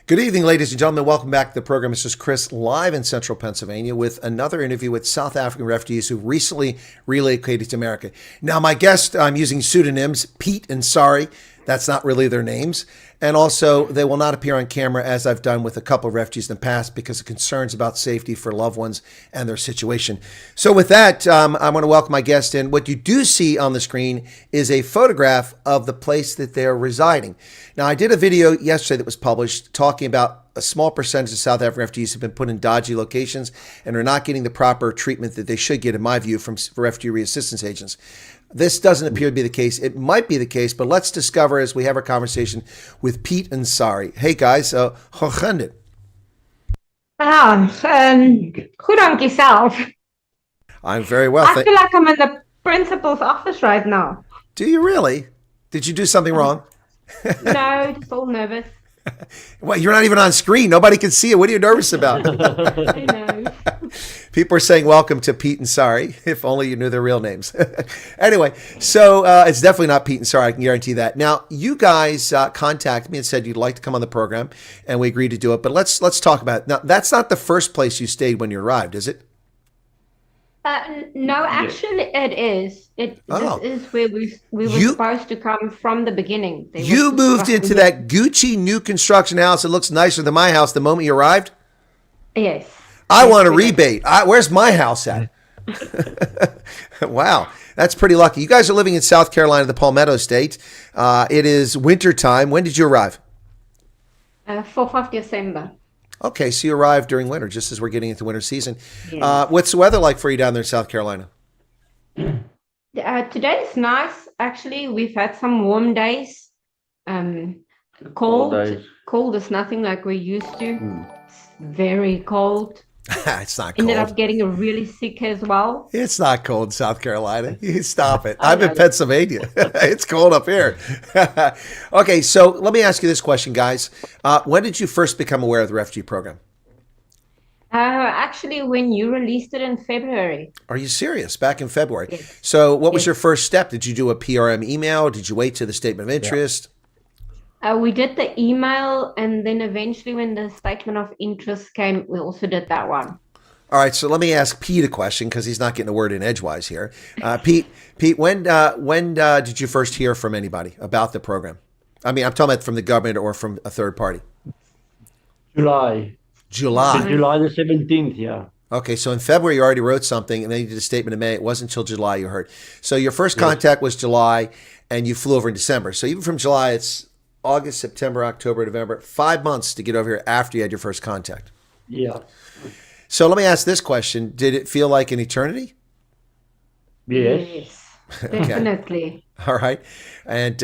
Good evening, ladies and gentlemen. Welcome back to the program. This is Chris, live in central Pennsylvania with another interview with South African refugees who recently relocated to America. Now, my guest, I'm using pseudonyms, Piet and Sarie. That's not really their names. And also, they will not appear on camera as I've done with a couple of refugees in the past because of concerns about safety for loved ones and their situation. So with that, I want to welcome my guest in. What you do see on the screen is a photograph of the place that they're residing. Now, I did a video yesterday that was published talking about a small percentage of South African refugees have been put in dodgy locations and are not getting the proper treatment that they should get, in my view, from refugee reassistance agents. This doesn't appear to be the case. It might be the case, but let's discover as we have our conversation with Piet and Sarie. Hey guys, hoe gaan dit? Goed dank jezelf. I'm very well. I feel like I'm in the principal's office right now. Do you really? Did you do something wrong? No, just all nervous. Well, you're not even on screen. Nobody can see you. What are you nervous about? I know. People are saying welcome to Piet and Sarie. If only you knew their real names. Anyway, so it's definitely not Piet and Sarie. I can guarantee that. Now, you guys contacted me and said you'd like to come on the program, and we agreed to do it. But let's talk about it. Now, that's not the first place you stayed when you arrived, is it? No, actually, it is. This is where we were supposed to come from the beginning. You moved into that Gucci new construction house that looks nicer than my house the moment you arrived? Yes. I want a rebate. Where's my house at? Wow, that's pretty lucky. You guys are living in South Carolina, the Palmetto State. It is winter time. When did you arrive? 4th of December. Okay, so you arrived during winter, just as we're getting into winter season. Yes. What's the weather like for you down there in South Carolina? Today is nice. Actually, we've had some warm days. Cold is nothing like we're used to. It's very cold. It's not cold. Ended up getting really sick as well. It's not cold in South Carolina. You stop it. I'm in Pennsylvania. It's cold up here. Okay, so let me ask you this question, guys. When did you first become aware of the refugee program? Actually, when you released it in February. Are you serious? Back in February. Yes. So what was your first step? Did you do a PRM email? Did you wait to the statement of interest? We did the email, and then eventually when the statement of interest came, we also did that one. All right, so let me ask Pete a question because he's not getting a word in edgewise here. Pete, when did you first hear from anybody about the program? I mean, I'm talking about from the government or from a third party. July the 17th, yeah. Okay, so in February you already wrote something, and then you did a statement in May. It wasn't until July you heard. So your first contact was July, and you flew over in December. So even from July, it's August, September, October, November, 5 months to get over here after you had your first contact. Yeah. So let me ask this question. Did it feel like an eternity? Yes. Definitely. All right. And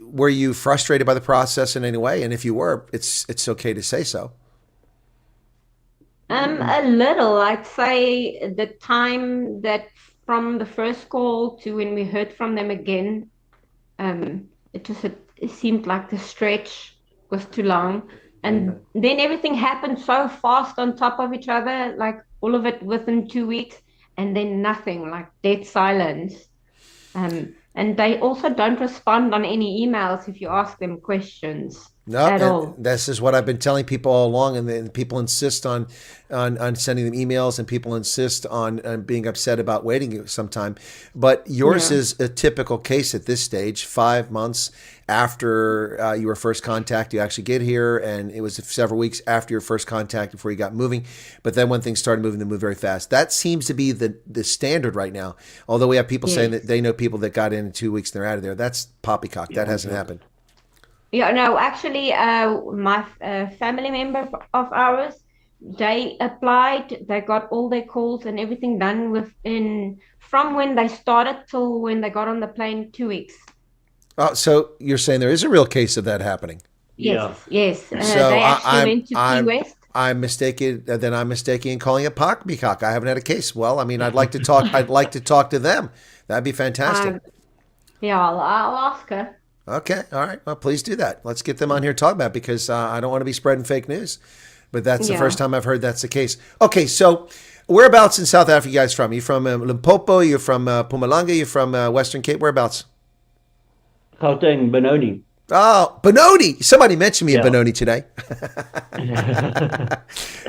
were you frustrated by the process in any way? And if you were, it's okay to say so. A little. I'd say the time that from the first call to when we heard from them again, it seemed like the stretch was too long. And then everything happened so fast on top of each other, like all of it within 2 weeks, and then nothing, like dead silence. And they also don't respond on any emails if you ask them questions. No, at all. This is what I've been telling people all along, and then people insist on sending them emails, and people insist on being upset about waiting some time. But yours is a typical case at this stage. 5 months after you were first contacted, you actually get here, and it was several weeks after your first contact before you got moving. But then when things started moving, they moved very fast. That seems to be the standard right now. Although we have people saying that they know people that got in 2 weeks and they're out of there. That's poppycock. That hasn't happened. Yeah, no, actually, my family member of ours, they applied, they got all their calls and everything done from when they started till when they got on the plane, 2 weeks. Oh, so you're saying there is a real case of that happening? Yes, yes. So they actually went to Key West. I'm mistaken. Then I'm mistaken in calling it poppycock. I haven't had a case. Well, I mean, I'd like to talk. I'd like to talk to them. That'd be fantastic. Yeah, I'll ask her. Okay. All right. Well, please do that. Let's get them on here to talk about it because I don't want to be spreading fake news. But that's the first time I've heard that's the case. Okay. So whereabouts in South Africa are you guys from? You from Limpopo? You're from Mpumalanga? You're from Western Cape? Whereabouts? Gauteng, Benoni. Oh, Benoni. Somebody mentioned me in Benoni today.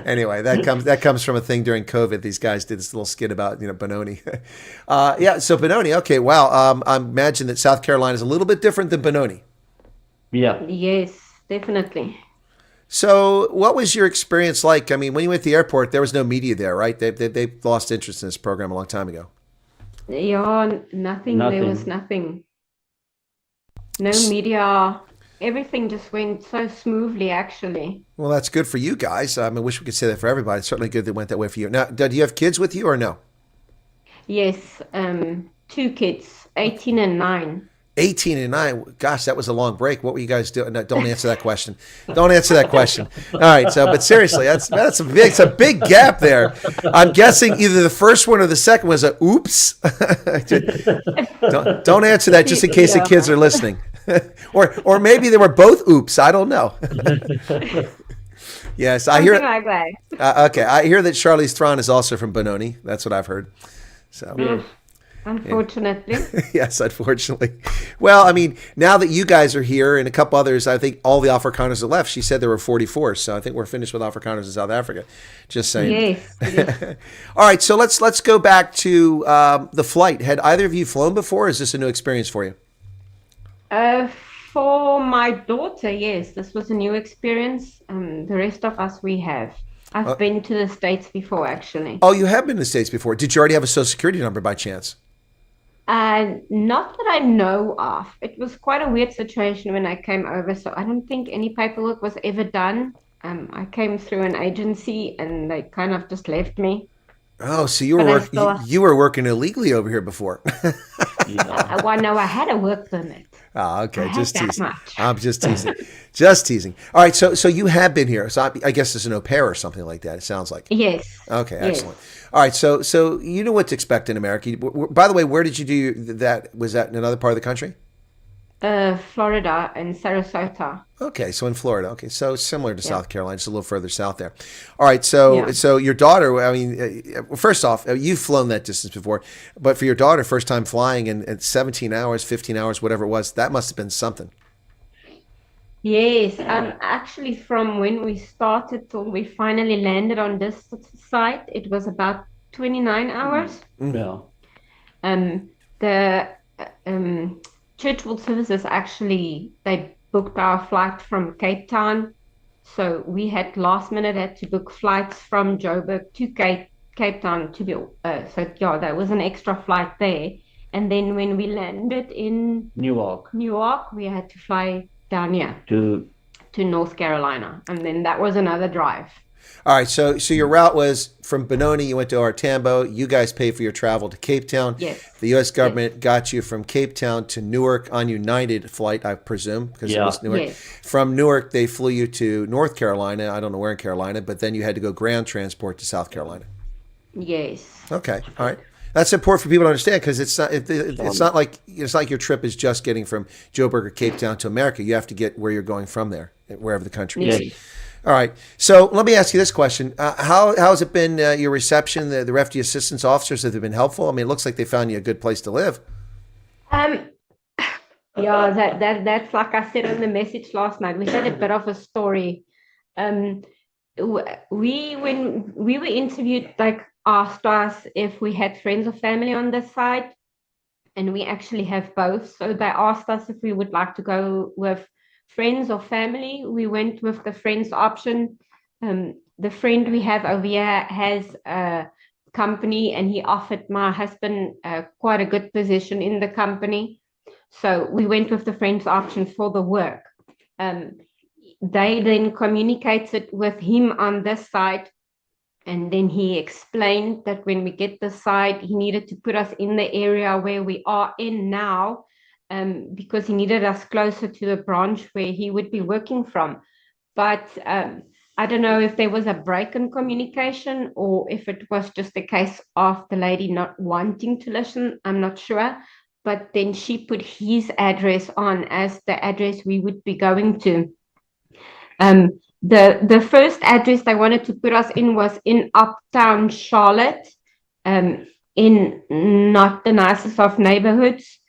Anyway, that comes from a thing during COVID. These guys did this little skit about, Benoni. So Benoni. Okay, wow. I imagine that South Carolina is a little bit different than Benoni. Yeah. Yes, definitely. So what was your experience like? I mean, when you went to the airport, there was no media there, right? They lost interest in this program a long time ago. Yeah, nothing. There was nothing. No media. Everything just went so smoothly, actually. Well, that's good for you guys. I wish we could say that for everybody. It's certainly good that it went that way for you. Now, do you have kids with you or no? Yes, 2 kids, 18 and 9. 18 and 9. Gosh, that was a long break. What were you guys doing? No, don't answer that question. Don't answer that question. All right. But seriously, it's a big gap there. I'm guessing either the first one or the second was a oops. don't answer that just in case the kids are listening. or maybe they were both oops. I don't know. Yes, I hear. Like that. Okay, I hear that Charlize Theron is also from Benoni. That's what I've heard. So. Unfortunately. Yes, unfortunately. Well, I mean, now that you guys are here and a couple others, I think all the Afrikaners are left. She said there were 44, so I think we're finished with Afrikaners in South Africa. Just saying. Yes. All right, so let's go back to the flight. Had either of you flown before, or is this a new experience for you? For my daughter, yes, this was a new experience. The rest of us, we have. I've been to the States before, actually. Oh, you have been to the States before. Did you already have a Social Security number by chance? Not that I know of. It was quite a weird situation when I came over, so I don't think any paperwork was ever done. I came through an agency and they kind of just left me. Oh, so you were working illegally over here before. Well, no, I had a work permit. Oh, okay. Just teasing. Much. I'm just teasing. Just teasing. All right. So you have been here. So I guess it's an au pair or something like that. It sounds like. Yes. Okay. Excellent. All right. So you know what to expect in America. By the way, where did you do that? Was that in another part of the country? Florida and Sarasota. Okay, so in Florida. Okay, so similar to South Carolina, just a little further south there. All right, so your daughter. I mean, first off, you've flown that distance before, but for your daughter, first time flying in 17 hours, 15 hours, whatever it was, that must have been something. Yes, actually, from when we started till we finally landed on this site, it was about 29 hours. Yeah. The Church World Services actually, they booked our flight from Cape Town. So we had to book flights from Joburg to Cape Town to be, there was an extra flight there. And then when we landed in Newark, we had to fly down here to North Carolina. And then that was another drive. All right, so your route was from Benoni, you went to Artambo, you guys paid for your travel to Cape Town. Yes. The U.S. government got you from Cape Town to Newark on United flight, I presume, because it was Newark. Yes. From Newark, they flew you to North Carolina. I don't know where in Carolina, but then you had to go ground transport to South Carolina. Yes. Okay, all right. That's important for people to understand because it's not like your trip is just getting from Joburg or Cape Town to America. You have to get where you're going from there, wherever the country is. Yes. All right. So let me ask you this question. How has it been, your reception? The refugee assistance officers, have they been helpful? I mean, it looks like they found you a good place to live. That's like I said on the message last night. We had a bit of a story. When we were interviewed, asked us if we had friends or family on this site, and we actually have both. So they asked us if we would like to go with friends or family. We went with the friends option. The friend we have over here has a company, and he offered my husband quite a good position in the company. So we went with the friends option for the work. They then communicated with him on this side, and then he explained that when we get the site, he needed to put us in the area where we are in now, because he needed us closer to the branch where he would be working from. But I don't know if there was a break in communication or if it was just a case of the lady not wanting to listen. I'm not sure. But then she put his address on as the address we would be going to. The first address they wanted to put us in was in Uptown Charlotte, in not the nicest of neighborhoods.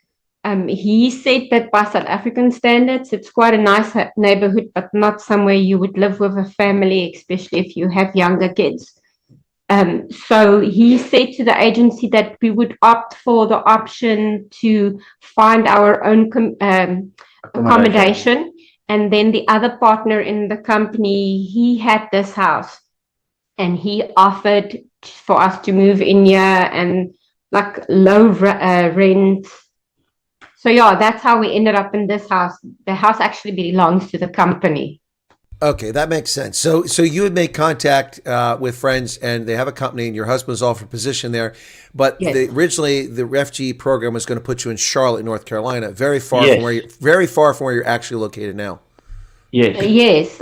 He said that by South African standards, it's quite a nice neighborhood, but not somewhere you would live with a family, especially if you have younger kids. So he said to the agency that we would opt for the option to find our own accommodation. And then the other partner in the company, he had this house and he offered for us to move in here and like low rent. So yeah, that's how we ended up in this house. The house actually belongs to the company. Okay, that makes sense. So you had made contact with friends, and they have a company, and your husband was offered a position there. But Yes. Originally, the refugee program was going to put you in Charlotte, North Carolina, very far Yes. from where you're actually located now. Yes. Yes.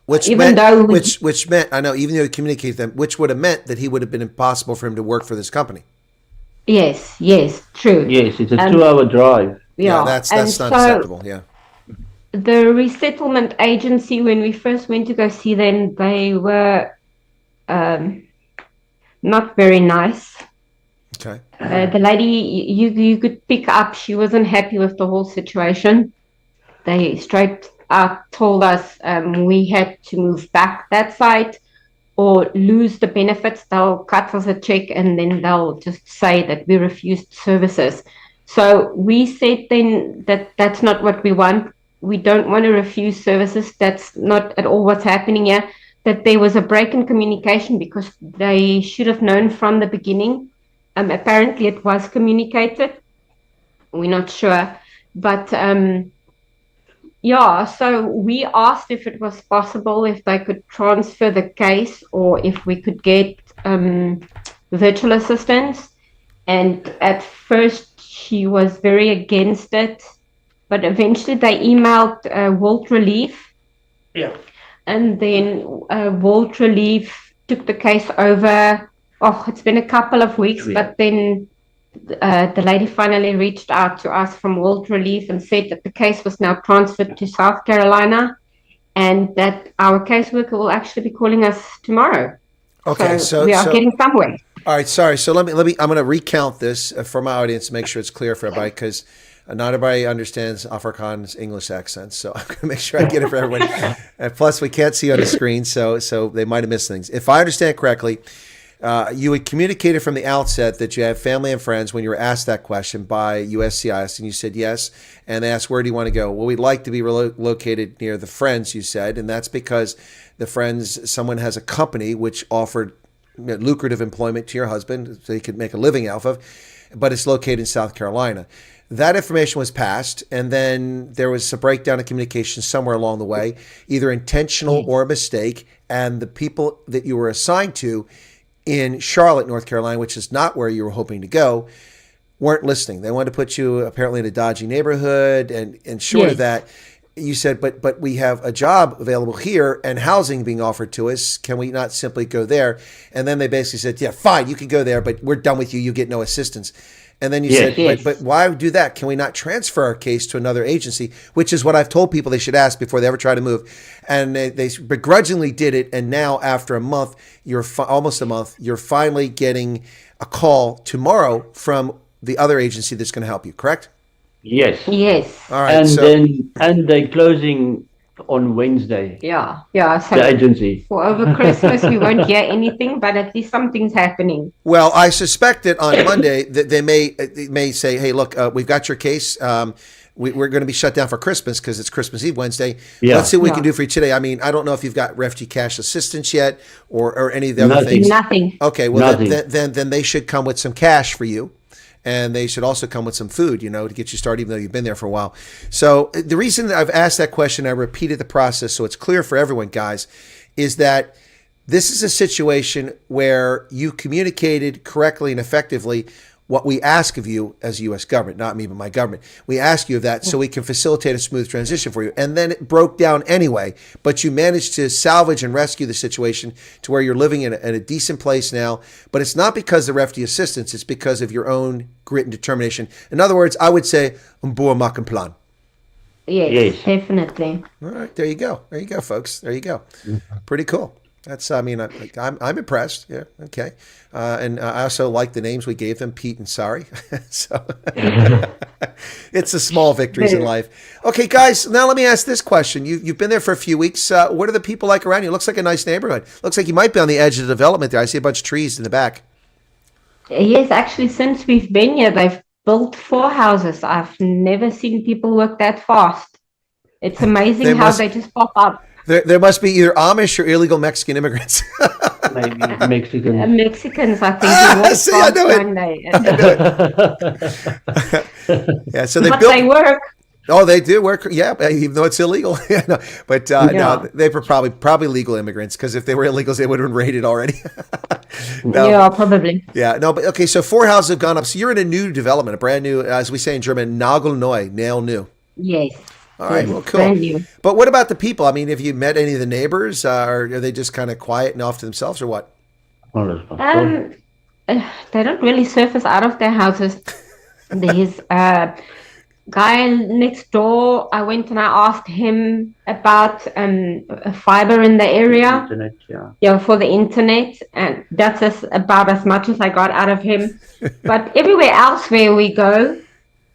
Which even meant, though which meant, I know, even though you communicated with them, which would have meant that he would have been impossible for him to work for this company. yes, true. Yes, it's a 2-hour drive. Yeah, that's not acceptable. Yeah. The resettlement agency, when we first went to go see them, they were not very nice. Okay. The lady, you could pick up, she wasn't happy with the whole situation. They straight out told us we had to move back that side or lose the benefits. They'll cut us a check and then they'll just say that we refused services. So we said then that that's not what we want. We don't want to refuse services. That's not at all what's happening here. That there was a break in communication because they should have known from the beginning. Apparently it was communicated. We're not sure. But yeah, so we asked if it was possible, if they could transfer the case or if we could get virtual assistance. And at first she was very against it. But eventually they emailed World Relief. Yeah. And then World Relief took the case over. Oh, it's been a couple of weeks, but then the lady finally reached out to us from World Relief and said that the case was now transferred to South Carolina and that our caseworker will actually be calling us tomorrow. Okay, so we are getting somewhere. All right, sorry. So let me. I'm going to recount this for my audience to make sure it's clear for everybody because not everybody understands Afrikaans English accents. So I'm going to make sure I get it for everyone. And plus, we can't see on the screen, so they might have missed things. If I understand correctly, you had communicated from the outset that you have family and friends when you were asked that question by USCIS, and you said yes. And they asked, where do you want to go? Well, we'd like to be located near the friends, you said, and that's because the friends, someone has a company which offered lucrative employment to your husband so he could make a living out of, but it's located in South Carolina. That information was passed, and then there was a breakdown of communication somewhere along the way, either intentional or a mistake, and the people that you were assigned to in Charlotte, North Carolina, which is not where you were hoping to go, weren't listening. They wanted to put you apparently in a dodgy neighborhood, and short of that, you said, but we have a job available here and housing being offered to us. Can we not simply go there? And then they basically said, yeah, fine, you can go there, but we're done with you. You get no assistance. And then you said, but why do that? Can we not transfer our case to another agency? Which is what I've told people they should ask before they ever try to move. And they begrudgingly did it. And now after a month, almost a month, you're finally getting a call tomorrow from the other agency that's going to help you, correct? Yes. All right. And they're closing on Wednesday. Yeah. So the agency. For over Christmas, we won't hear anything, but at least something's happening. Well, I suspect that on Monday that they may say, hey, look, we've got your case. We're going to be shut down for Christmas because it's Christmas Eve Wednesday. Yeah. Let's see what we can do for you today. I mean, I don't know if you've got refugee cash assistance yet or any of the other things. Nothing. Okay. Well, then they should come with some cash for you. And they should also come with some food, to get you started, even though you've been there for a while. So the reason that I've asked that question, I repeated the process so it's clear for everyone, guys, is that this is a situation where you communicated correctly and effectively what we ask of you as a U.S. government, not me, but my government. We ask you of that so we can facilitate a smooth transition for you. And then it broke down anyway, but you managed to salvage and rescue the situation to where you're living in a decent place now. But it's not because of refugee assistance. It's because of your own grit and determination. In other words, I would say, boer maak 'n plan. Yes, definitely. All right, there you go. There you go, folks. There you go. Pretty cool. That's, I mean, I'm impressed. Yeah. Okay. And I also like the names we gave them, Piet and Sarie. So it's the small victories in life. Okay, guys, now let me ask this question. You've been there for a few weeks. What are the people like around you? It looks like a nice neighborhood. Looks like you might be on the edge of development there. I see a bunch of trees in the back. Yes, actually, since we've been here, they've built 4 houses. I've never seen people work that fast. It's amazing how they just pop up. There must be either Amish or illegal Mexican immigrants. Maybe Mexican. Mexicans, I think. See, I know it. Yeah, so they work. Oh, they do work. Yeah, even though it's illegal. No, but no, they were probably legal immigrants, because if they were illegals, they would have been raided already. No, yeah, probably. Yeah, no, but okay. So 4 houses have gone up. So you're in a new development, a brand new, as we say in German, nagelneu, nail new. Yes. All right, well, cool. But what about the people? I mean, have you met any of the neighbors, or are they just kind of quiet and off to themselves, or what? They don't really surface out of their houses. There's a guy next door. I went and I asked him about fiber in the area. Internet, for the internet, and that's about as much as I got out of him. But everywhere else where we go,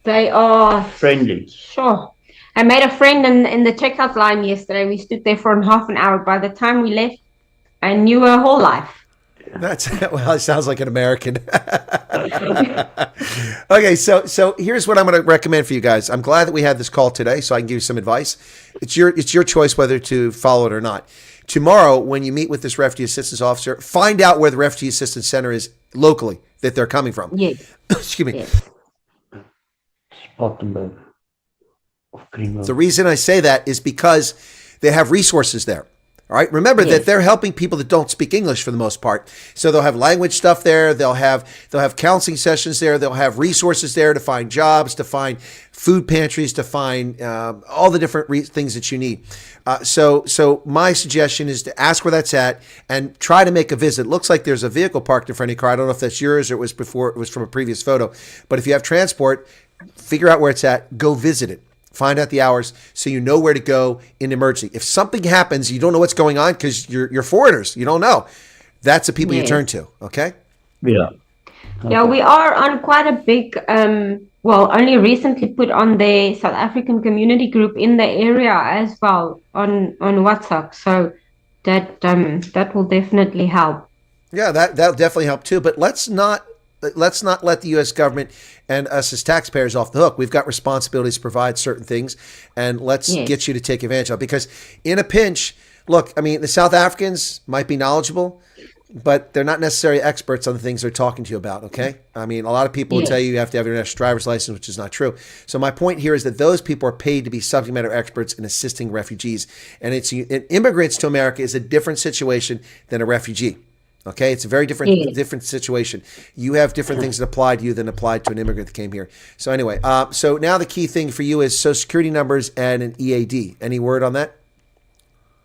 they are friendly. Sure. I made a friend in the checkout line yesterday. We stood there for half an hour. By the time we left, I knew her whole life. It sounds like an American. Okay, so here's what I'm going to recommend for you guys. I'm glad that we had this call today, so I can give you some advice. It's your choice whether to follow it or not. Tomorrow, when you meet with this refugee assistance officer, find out where the refugee assistance center is locally that they're coming from. Yes. Excuse me. Yes. Spottenberg. The reason I say that is because they have resources there. All right. Remember that they're helping people that don't speak English for the most part. So they'll have language stuff there. They'll have counseling sessions there. They'll have resources there to find jobs, to find food pantries, to find all the different things that you need. So my suggestion is to ask where that's at and try to make a visit. It looks like there's a vehicle parked in front of your car. I don't know if that's yours or it was from a previous photo. But if you have transport, figure out where it's at. Go visit it. Find out the hours so you know where to go in emergency. If something happens, you don't know what's going on because you're foreigners. You don't know. That's the people you turn to. Okay? Yeah. Okay. Yeah, we are on quite a big, only recently put on the South African community group in the area as well on WhatsApp. So that will definitely help. Yeah, that'll definitely help too. But let's not let the U.S. government and us as taxpayers off the hook. We've got responsibilities to provide certain things, and let's get you to take advantage of it. Because in a pinch, look, I mean, the South Africans might be knowledgeable, but they're not necessarily experts on the things they're talking to you about, okay? I mean, a lot of people will tell you have to have your national driver's license, which is not true. So my point here is that those people are paid to be subject matter experts in assisting refugees. And immigrants to America is a different situation than a refugee. Okay, it's a very different situation. You have different things that apply to you than apply to an immigrant that came here. So anyway, so now the key thing for you is Social Security numbers and an EAD. Any word on that?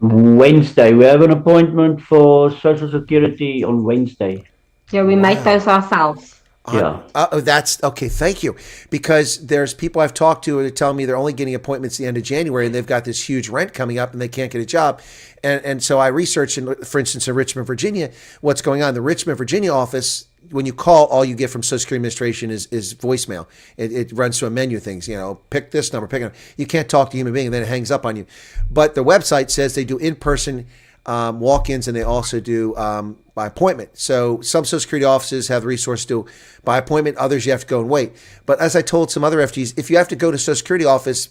Wednesday. We have an appointment for Social Security on Wednesday. Yeah, we make those ourselves. Yeah. That's okay. Thank you. Because there's people I've talked to that tell me they're only getting appointments at the end of January and they've got this huge rent coming up and they can't get a job. And so I researched, for instance, in Richmond, Virginia, what's going on. The Richmond, Virginia office, when you call, all you get from Social Security Administration is voicemail. It runs through a menu things, pick this number, pick it. You can't talk to a human being and then it hangs up on you. But the website says they do in-person walk-ins, and they also do by appointment. So some Social Security offices have the resource to do by appointment. Others you have to go and wait. But as I told some other refugees, if you have to go to Social Security office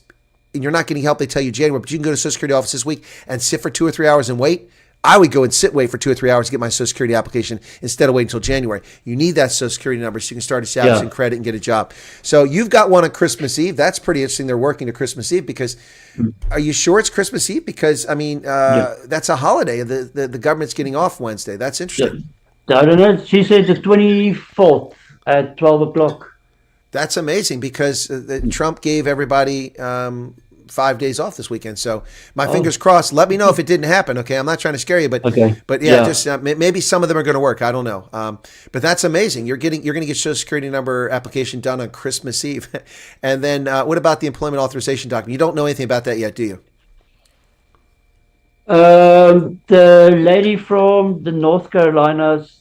and you're not getting help, they tell you January, but you can go to Social Security office this week and sit for 2 or 3 hours and wait. I would go and wait for 2 or 3 hours to get my Social Security application instead of waiting until January. You need that Social Security number so you can start establishing credit and get a job. So you've got one on Christmas Eve. That's pretty interesting. They're working to Christmas Eve because are you sure it's Christmas Eve? Because, I mean, that's a holiday. The government's getting off Wednesday. That's interesting. I don't know. She said the 24th at 12 o'clock. That's amazing because Trump gave everybody 5 days off this weekend. So my fingers crossed. Let me know if it didn't happen. Okay. I'm not trying to scare you, but just maybe some of them are going to work. I don't know. But that's amazing. You're going to get Social Security number application done on Christmas Eve. And then what about the employment authorization document? You don't know anything about that yet, do you? The lady from the North Carolinas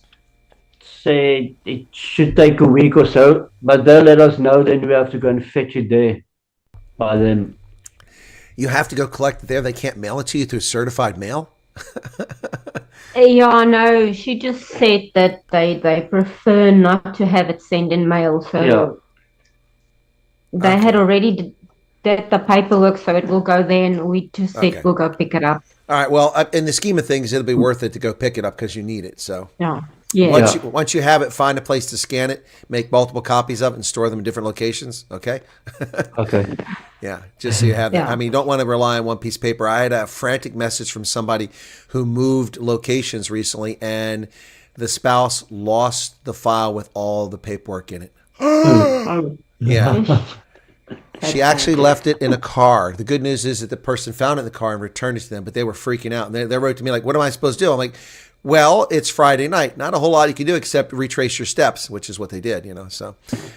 said it should take a week or so, but they'll let us know. Then we have to go and fetch it there by them. You have to go collect it there. They can't mail it to you through certified mail. Yeah, no, she just said that they prefer not to have it sent in mail. So they had already did the paperwork, so it will go there, and we just said we'll go pick it up. All right. Well, in the scheme of things, it'll be worth it to go pick it up because you need it. So once you have it, find a place to scan it, make multiple copies of it, and store them in different locations. Okay. Okay. Yeah, just so you have that. I mean, you don't want to rely on one piece of paper. I had a frantic message from somebody who moved locations recently, and the spouse lost the file with all the paperwork in it. Yeah. She actually left it in a car. The good news is that the person found it in the car and returned it to them, but they were freaking out. And they wrote to me like, what am I supposed to do? I'm like, well, it's Friday night. Not a whole lot you can do except retrace your steps, which is what they did, So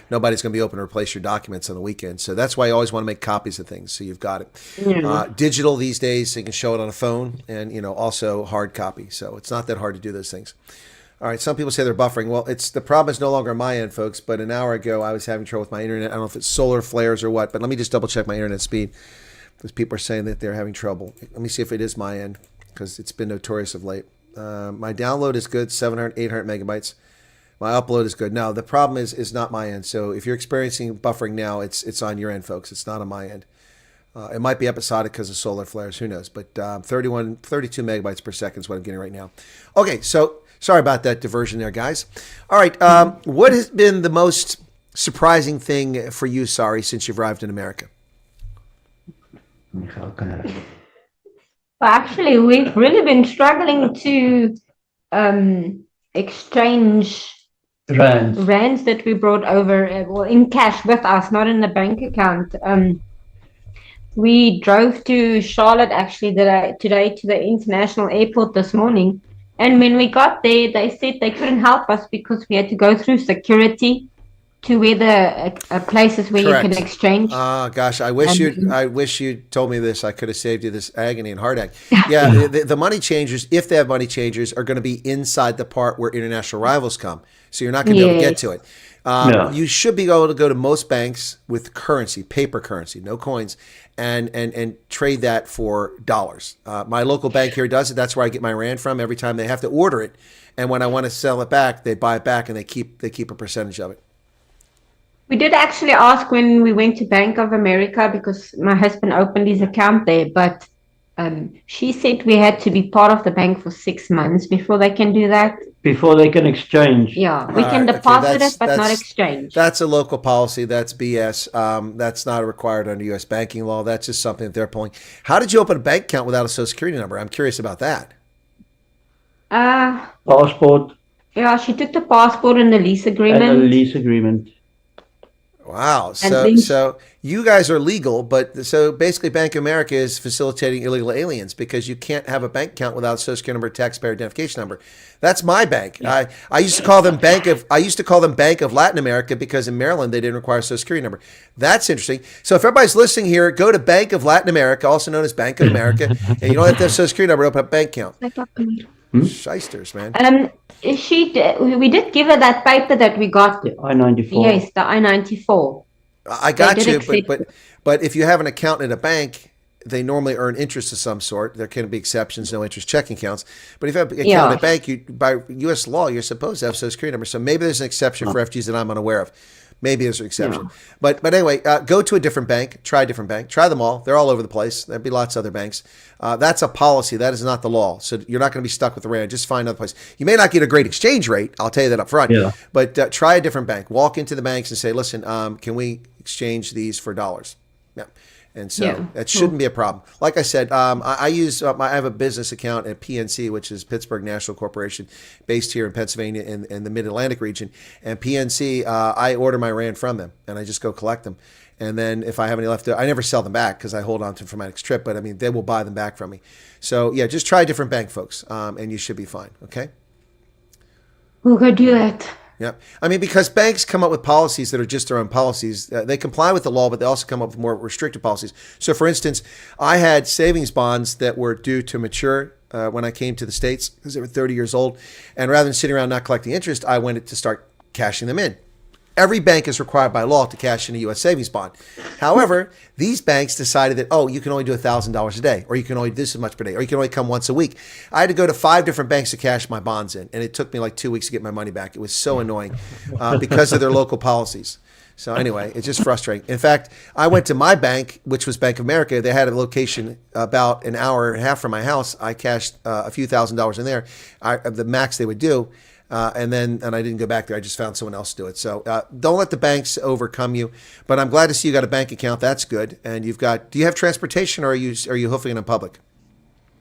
nobody's going to be open to replace your documents on the weekend. So that's why you always want to make copies of things. So you've got it. Digital these days, so you can show it on a phone, and, also hard copy. So it's not that hard to do those things. All right, some people say they're buffering. Well, the problem is no longer on my end, folks, but an hour ago I was having trouble with my internet. I don't know if it's solar flares or what, but let me just double check my internet speed because people are saying that they're having trouble. Let me see if it is my end because it's been notorious of late. My download is good, 700, 800 megabytes. My upload is good. No, the problem is not my end. So if you're experiencing buffering now, it's on your end, folks. It's not on my end. It might be episodic because of solar flares. Who knows? But 32 megabytes per second is what I'm getting right now. Okay, so sorry about that diversion there, guys. All right, what has been the most surprising thing for you, Sarie, since you've arrived in America? Well, actually, we've really been struggling to exchange rands that we brought over, in cash with us, not in the bank account. We drove to Charlotte actually today to the international airport this morning. And when we got there, they said they couldn't help us because we had to go through security to where the places where you can exchange. Oh gosh, I wish you told me this. I could have saved you this agony and heartache. Yeah, the money changers, if they have money changers, are going to be inside the part where international arrivals come. So you're not going to be able to get to it. You should be able to go to most banks with currency, paper currency, no coins, and trade that for dollars. My local bank here does it. That's where I get my rand from every time they have to order it. And when I want to sell it back, they buy it back and they keep a percentage of it. We did actually ask when we went to Bank of America because my husband opened his account there, but she said we had to be part of the bank for 6 months before they can do that. Before they can exchange. Yeah, we can deposit it, but not exchange. That's a local policy. That's BS. That's not required under U.S. banking law. That's just something that they're pulling. How did you open a bank account without a Social Security number? I'm curious about that. Passport. Yeah, she took the passport and the lease agreement. Wow. So you guys are legal, but so basically Bank of America is facilitating illegal aliens because you can't have a bank account without a Social Security number, taxpayer identification number. That's my bank. I used to call them Bank of Latin America because in Maryland they didn't require a Social Security number. That's interesting. So if everybody's listening here, go to Bank of Latin America, also known as Bank of America, and you don't have to have a Social Security number to open up a bank account. Shysters, man. We did give her that paper that we got. The I-94. Yes, the I-94. I got you, but if you have an account in a bank, they normally earn interest of some sort. There can be exceptions, no interest checking accounts. But if you have an account in a bank, by U.S. law, you're supposed to have a Social Security number. So maybe there's an exception for refugees that I'm unaware of. Maybe there's an exception. Yeah. But anyway, go to a different bank. Try a different bank. Try them all. They're all over the place. There'd be lots of other banks. That's a policy. That is not the law. So you're not going to be stuck with the rand. Just find another place. You may not get a great exchange rate. I'll tell you that up front. Yeah. But try a different bank. Walk into the banks and say, listen, can we exchange these for dollars? Yeah. And so that shouldn't be a problem. Like I said, I have a business account at PNC, which is Pittsburgh National Corporation, based here in Pennsylvania in the Mid-Atlantic region. And PNC, I order my rand from them, and I just go collect them. And then if I have any left, I never sell them back because I hold on to them for my next trip. But I mean, they will buy them back from me. So yeah, just try a different bank, folks, and you should be fine. Okay. We'll go do that. Yep. I mean, because banks come up with policies that are just their own policies. They comply with the law, but they also come up with more restrictive policies. So, for instance, I had savings bonds that were due to mature when I came to the States because they were 30 years old. And rather than sitting around not collecting interest, I wanted to start cashing them in. Every bank is required by law to cash in a U.S. savings bond. However, these banks decided that, you can only do $1,000 a day, or you can only do this much per day, or you can only come once a week. I had to go to 5 different banks to cash my bonds in, and it took me like 2 weeks to get my money back. It was so annoying because of their local policies. So anyway, it's just frustrating. In fact, I went to my bank, which was Bank of America. They had a location about an hour and a half from my house. I cashed a few $1,000s in there, the max they would do. And I didn't go back there. I just found someone else to do it. So don't let the banks overcome you. But I'm glad to see you got a bank account. That's good. And do you have transportation, or are you hoofing it in public?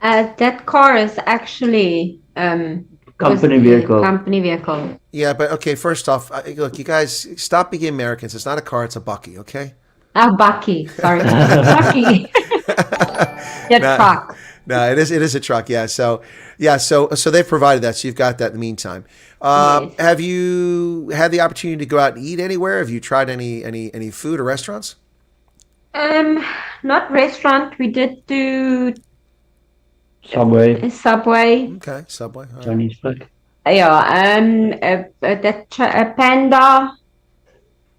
That car is actually Company vehicle. Company vehicle. Yeah, but okay. First off, look, you guys stop being Americans. It's not a car. It's a bucky. Okay. Oh, bucky. Sorry, bucky. Truck. No, it is a truck. Yeah. So they've provided that. So you've got that in the meantime. Yes. Have you had the opportunity to go out and eat anywhere? Have you tried any food or restaurants? Not restaurant. We did do Subway. Okay, Subway. All right. Chinese food. Yeah. A Panda.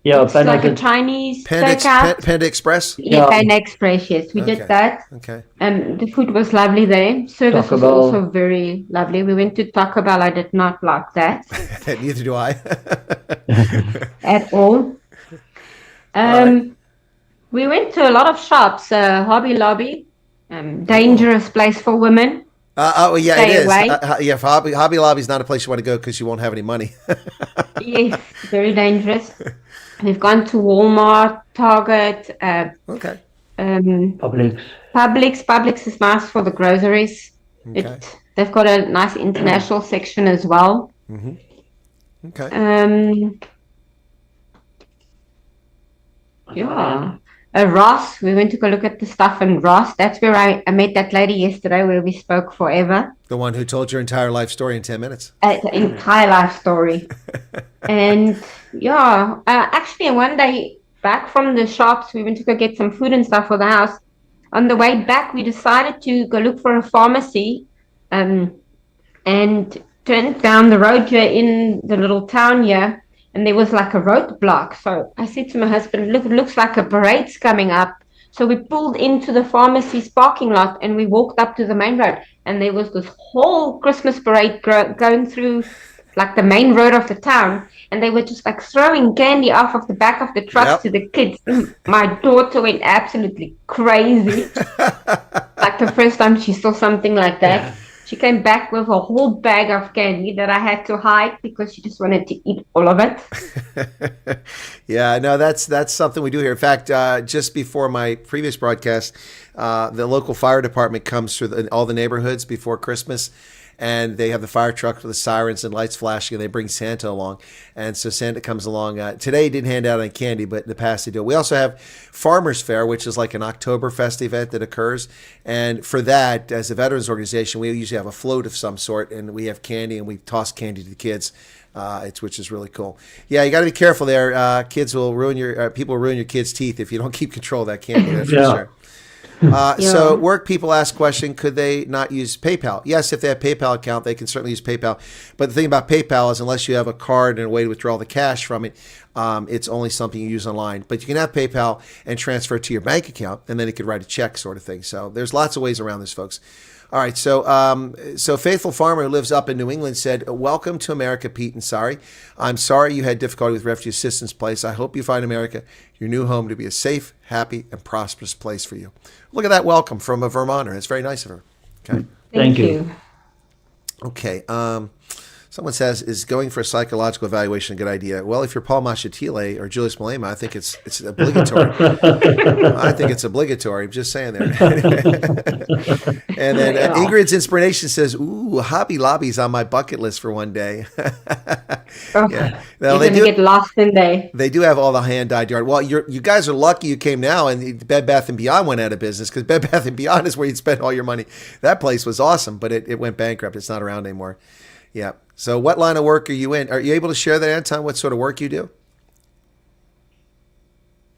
Yeah, It's like a Chinese steakhouse. Panda Express? Yeah, Panda Express, yes. We did that. Okay. The food was lovely there. Service Taco was Bell. also very lovely. We went to Taco Bell. I did not like that Neither do I. at all. Right. We went to a lot of shops. Hobby Lobby, dangerous place for women. Yeah, Stay it is. away. Yeah, Hobby Lobby is not a place you want to go because you won't have any money. Yes, very dangerous. We've gone to Walmart, Target, Okay. Publix. Publix is nice for the groceries. Okay. They've got a nice international section as well. Okay. Yeah. Ross, we went to go look at the stuff in Ross. That's where I met that lady yesterday where we spoke forever. The one who told your entire life story in 10 minutes. The entire life story. And yeah, actually one day back from the shops, we went to go get some food and stuff for the house. On the way back, we decided to go look for a pharmacy and turned down the road here in the little town here. And there was like a roadblock. So I said to my husband, look, it looks like a parade's coming up. So we pulled into the pharmacy's parking lot and we walked up to the main road. And there was this whole Christmas parade going through like the main road of the town. And they were just like throwing candy off of the back of the trucks to the kids. My daughter went absolutely crazy. Like the first time she saw something like that. Yeah. She came back with a whole bag of candy that I had to hide because she just wanted to eat all of it. Yeah, no, that's something we do here. In fact, just before my previous broadcast, the local fire department comes through all the neighborhoods before Christmas, and they have the fire truck with the sirens and lights flashing, and they bring Santa along. And so Santa comes along. Today he didn't hand out any candy, but in the past they do. We also have Farmers Fair, which is like an Oktoberfest event that occurs. And for that, as a veterans organization, we usually have a float of some sort, and we have candy, and we toss candy to the kids, which is really cool. Yeah, you got to be careful there. Kids will people will ruin your kids' teeth if you don't keep control of that candy. That's for sure. So work people ask question, could they not use PayPal? Yes, if they have PayPal account, they can certainly use PayPal. But the thing about PayPal is unless you have a card and a way to withdraw the cash from it, it's only something you use online. But you can have PayPal and transfer it to your bank account, and then it could write a check sort of thing. So there's lots of ways around this, folks. All right, so Faithful Farmer who lives up in New England said, welcome to America, Piet and Sarie. I'm sorry you had difficulty with Refugee Assistance Place. I hope you find America, your new home, to be a safe, happy, and prosperous place for you. Look at that welcome from a Vermonter. It's very nice of her. Okay. Thank you. Okay. Someone says, is going for a psychological evaluation a good idea? Well, if you're Paul Mashatile or Julius Malema, I think it's obligatory. I think it's obligatory. I'm just saying there. And then Ingrid's Inspiration says, ooh, Hobby Lobby's on my bucket list for one day. Yeah. Well, they do get lost in there. They do have all the hand-dyed yard. Well, you guys are lucky you came now, and Bed Bath & Beyond went out of business, because Bed Bath & Beyond is where you'd spend all your money. That place was awesome, but it went bankrupt. It's not around anymore. Yeah. So what line of work are you in? Are you able to share that, Anton, what sort of work you do?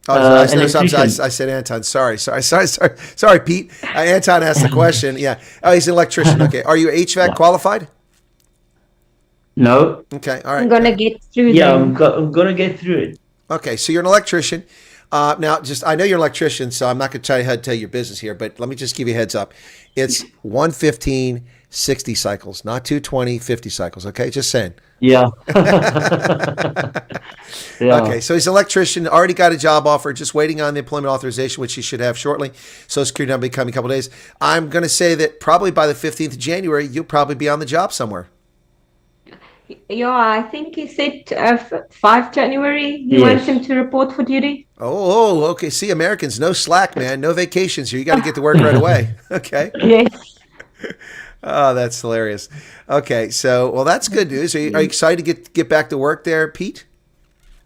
Oh, I said Anton. Sorry, Pete. Anton asked the question. Yeah. Oh, he's an electrician. Okay. Are you HVAC qualified? No. Okay. All right. I'm gonna get through. Yeah, I'm gonna get through it. Okay. So you're an electrician. Now, I know you're an electrician, so I'm not going to tell you how to tell your business here, but let me just give you a heads up. It's 115, 60 cycles, not 220, 50 cycles. Okay. Just saying. Yeah. Yeah. Okay, so he's an electrician, already got a job offer, just waiting on the employment authorization, which he should have shortly. Social Security number coming a couple of days. I'm going to say that probably by the 15th of January, you'll probably be on the job somewhere. Yeah, I think he said 5 January. He Yes. wants him to report for duty. Oh, okay. See, Americans, no slack, man. No vacations here. You got to get to work right away. Okay. Yes. Oh, that's hilarious. Okay, so, well, that's good news. Are you excited to get back to work there, Pete?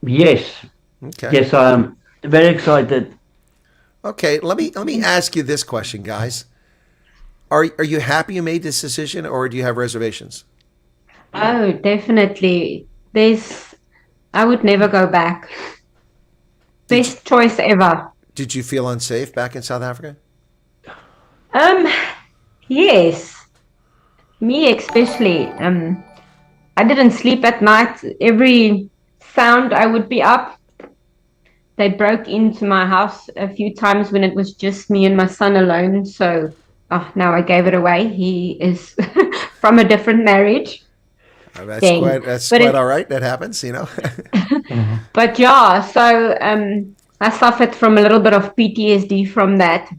Yes. Okay. Yes, I am very excited. Okay, let me ask you this question, guys. Are you happy you made this decision, or do you have reservations? Oh, definitely. I would never go back. Best choice ever. Did you feel unsafe back in South Africa? Yes. Me especially. I didn't sleep at night. Every sound I would be up. They broke into my house a few times when it was just me and my son alone. So, now I gave it away. He is from a different marriage. That's quite all right. That happens, But yeah, so I suffered from a little bit of PTSD from that.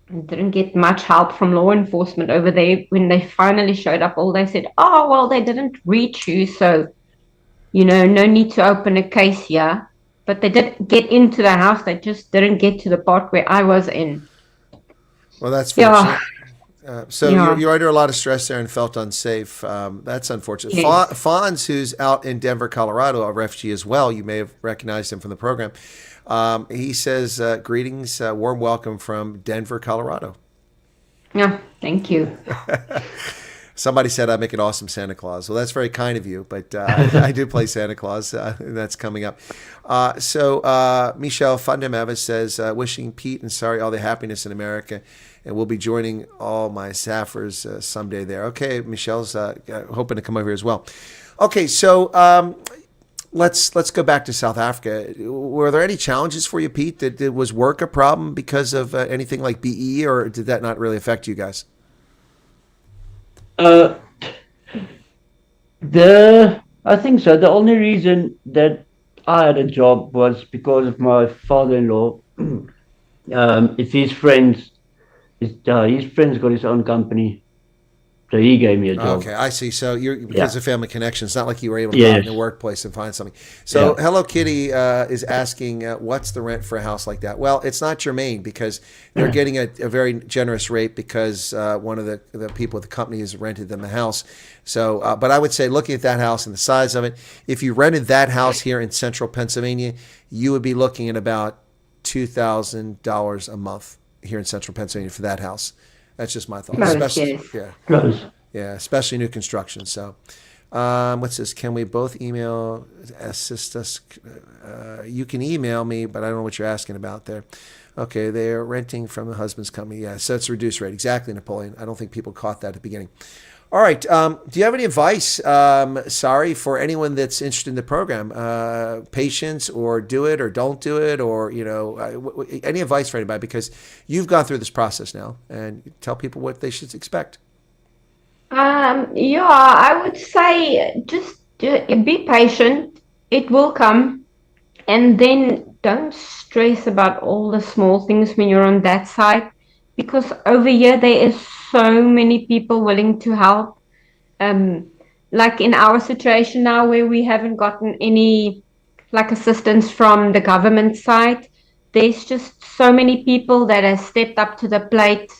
I didn't get much help from law enforcement over there. When they finally showed up, all they said, "Oh, well, they didn't reach you, so no need to open a case here." But they did get into the house. They just didn't get to the part where I was in. Well, that's fortunate. Yeah. You're under a lot of stress there and felt unsafe. That's unfortunate. Yes. Fonz, who's out in Denver, Colorado, a refugee as well. You may have recognized him from the program. He says, greetings, warm welcome from Denver, Colorado. Yeah, thank you. Somebody said I make an awesome Santa Claus. Well, that's very kind of you, but I do play Santa Claus, and that's coming up. Michelle Fundameva says, wishing Pete and Sarie all the happiness in America, and we'll be joining all my Saffers someday there. Okay, Michelle's hoping to come over here as well. Okay, so let's go back to South Africa. Were there any challenges for you, Pete? Was work a problem because of anything like BE, or did that not really affect you guys? I think so. The only reason that I had a job was because of my father-in-law. It's his friends. His friends got his own company, so he gave me a job. Okay, I see. So because of family connections, it's not like you were able to go out in the workplace and find something. So Hello Kitty is asking, what's the rent for a house like that? Well, it's not germane because they're getting a very generous rate because one of the people at the company has rented them the house. So, but I would say, looking at that house and the size of it, if you rented that house here in central Pennsylvania, you would be looking at about $2,000 a month here in central Pennsylvania for that house. That's just my thought. Especially, especially new construction. So, what's this? Can we both email, assist us? You can email me, but I don't know what you're asking about there. Okay, they are renting from the husband's company. Yeah, so it's a reduced rate. Exactly, Napoleon. I don't think people caught that at the beginning. All right. Do you have any advice, Sarie, for anyone that's interested in the program? Patience, or do it or don't do it, or, any advice for anybody? Because you've gone through this process now, and tell people what they should expect. I would say just be patient. It will come. And then don't stress about all the small things when you're on that side, because over here there is so many people willing to help. Like in our situation now, where we haven't gotten any assistance from the government side, there's just so many people that have stepped up to the plate,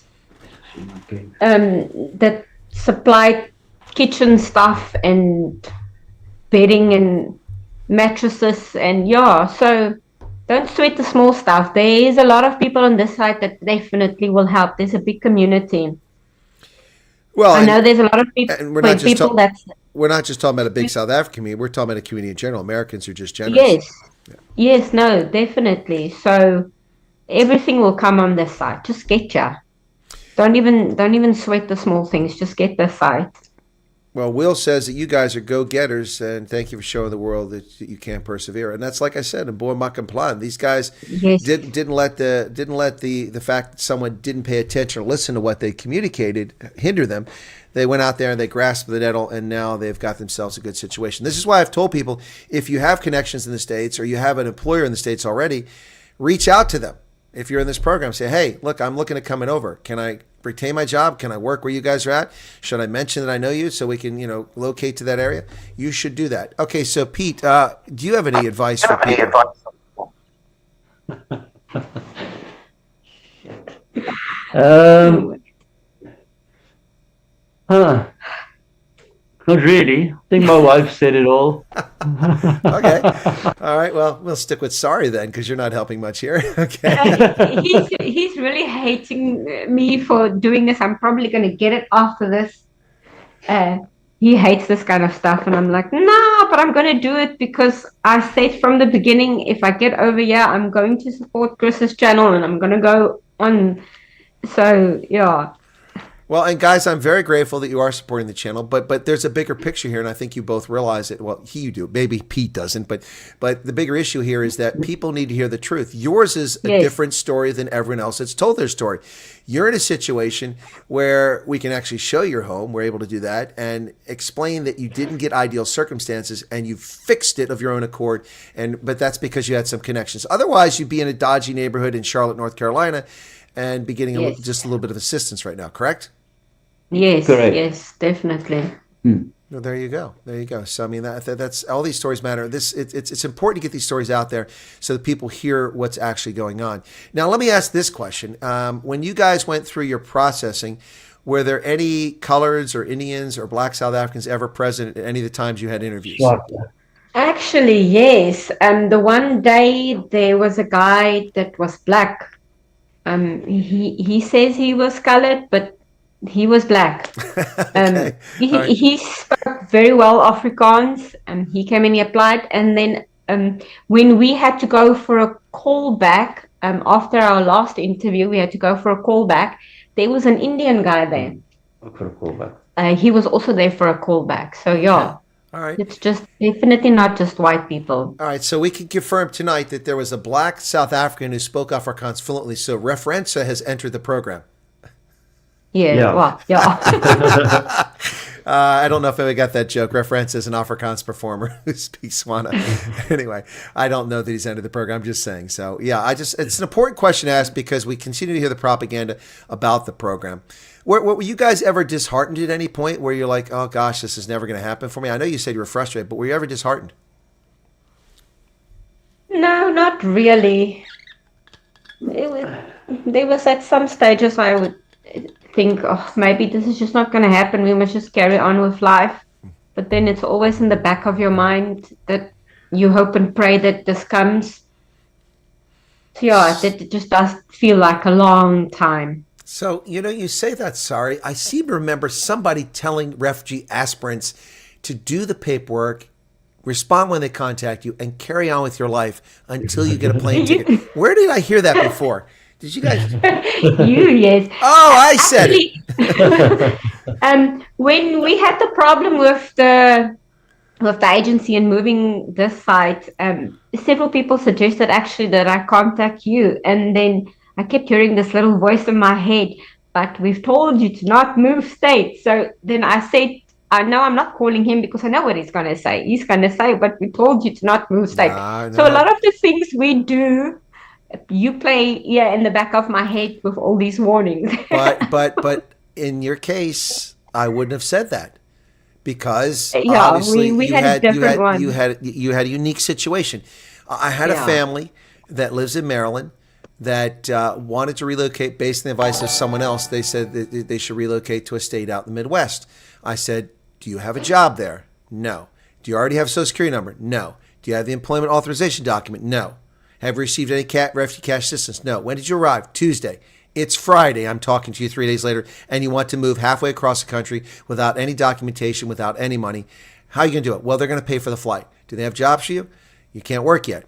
that supply kitchen stuff and bedding and mattresses, and so don't sweat the small stuff. There is a lot of people on this side that definitely will help. There's a big community. Well, I know there's a lot of people. And we're not just we're not just talking about a big South African community. We're talking about a community in general. Americans are just generous. Yes. Yes, no, definitely. So everything will come on this site. Just get ya. Don't even sweat the small things. Just get this site. Well, Will says that you guys are go-getters, and thank you for showing the world that you can persevere. And that's like I said, and boy, Makan these guys didn't let the fact that someone didn't pay attention or listen to what they communicated hinder them. They went out there and they grasped the nettle, and now they've got themselves a good situation. This is why I've told people, if you have connections in the States or you have an employer in the States already, reach out to them. If you're in this program, say, hey, look, I'm looking at coming over. Can I retain my job? Can I work where you guys are at? Should I mention that I know you so we can, locate to that area? You should do that. Okay, so Piet, do you have any advice for people? Not really. I think my wife said it all. Okay. All right. Well, we'll stick with Sarie then, because you're not helping much here. Okay. He's really hating me for doing this. I'm probably going to get it after this. He hates this kind of stuff, and I'm like, no, but I'm going to do it because I said from the beginning, if I get over here, I'm going to support Chris's channel, and I'm going to go on. So, yeah. Well, and guys, I'm very grateful that you are supporting the channel, but there's a bigger picture here, and I think you both realize it. Well, you do. Maybe Piet doesn't, but the bigger issue here is that people need to hear the truth. Yours is a different story than everyone else that's told their story. You're in a situation where we can actually show your home. We're able to do that and explain that you didn't get ideal circumstances and you fixed it of your own accord. But that's because you had some connections. Otherwise, you'd be in a dodgy neighborhood in Charlotte, North Carolina, and be getting just a little bit of assistance right now, correct? Yes, correct. Yes, definitely. Well, there you go. There you go. So, I mean, that's all these stories matter. It's important to get these stories out there so that people hear what's actually going on. Now, let me ask this question. When you guys went through your processing, were there any coloreds or Indians or Black South Africans ever present at any of the times you had interviews? Actually, yes. The one day there was a guy that was black. He says he was colored, but he was black. Okay. He spoke very well Afrikaans, and he came and he applied. And then when we had to go for a callback, after our last interview, we had to go for a callback. There was an Indian guy there. For a callback. He was also there for a callback. So, yeah. All right. It's just definitely not just white people. All right. So we can confirm tonight that there was a black South African who spoke Afrikaans fluently. So Referenza has entered the program. Yeah. Well, yeah. I don't know if I got that joke. Reference is an Afrikaans performer who speaks Swana. Anyway, I don't know that he's entered the program. I'm just saying. So, yeah, it's an important question to ask because we continue to hear the propaganda about the program. Were you guys ever disheartened at any point where you're like, oh, gosh, this is never going to happen for me? I know you said you were frustrated, but were you ever disheartened? No, not really. There was at some stages I would think, oh, maybe this is just not going to happen. We must just carry on with life. But then it's always in the back of your mind that you hope and pray that this comes. So yeah, it just does feel like a long time. So, you say that, Sarie. I seem to remember somebody telling refugee aspirants to do the paperwork, respond when they contact you, and carry on with your life until you get a plane ticket. Where did I hear that before? Did you guys? Yes. Oh, I said it. When we had the problem with the agency and moving this site, several people suggested actually that I contact you, and then I kept hearing this little voice in my head. But we've told you to not move states. So then I said, I know I'm not calling him because I know what he's going to say. He's going to say, but we told you to not move states. No. So a lot of the things we do, you play in the back of my head with all these warnings. but in your case, I wouldn't have said that because obviously we had a different one. You had a unique situation. I had a family that lives in Maryland that wanted to relocate based on the advice of someone else. They said that they should relocate to a state out in the Midwest. I said, do you have a job there? No. Do you already have a Social Security number? No. Do you have the employment authorization document? No. Have you received any refugee cash assistance? No. When did you arrive? Tuesday. It's Friday. I'm talking to you 3 days later, and you want to move halfway across the country without any documentation, without any money. How are you going to do it? Well, they're going to pay for the flight. Do they have jobs for you? You can't work yet.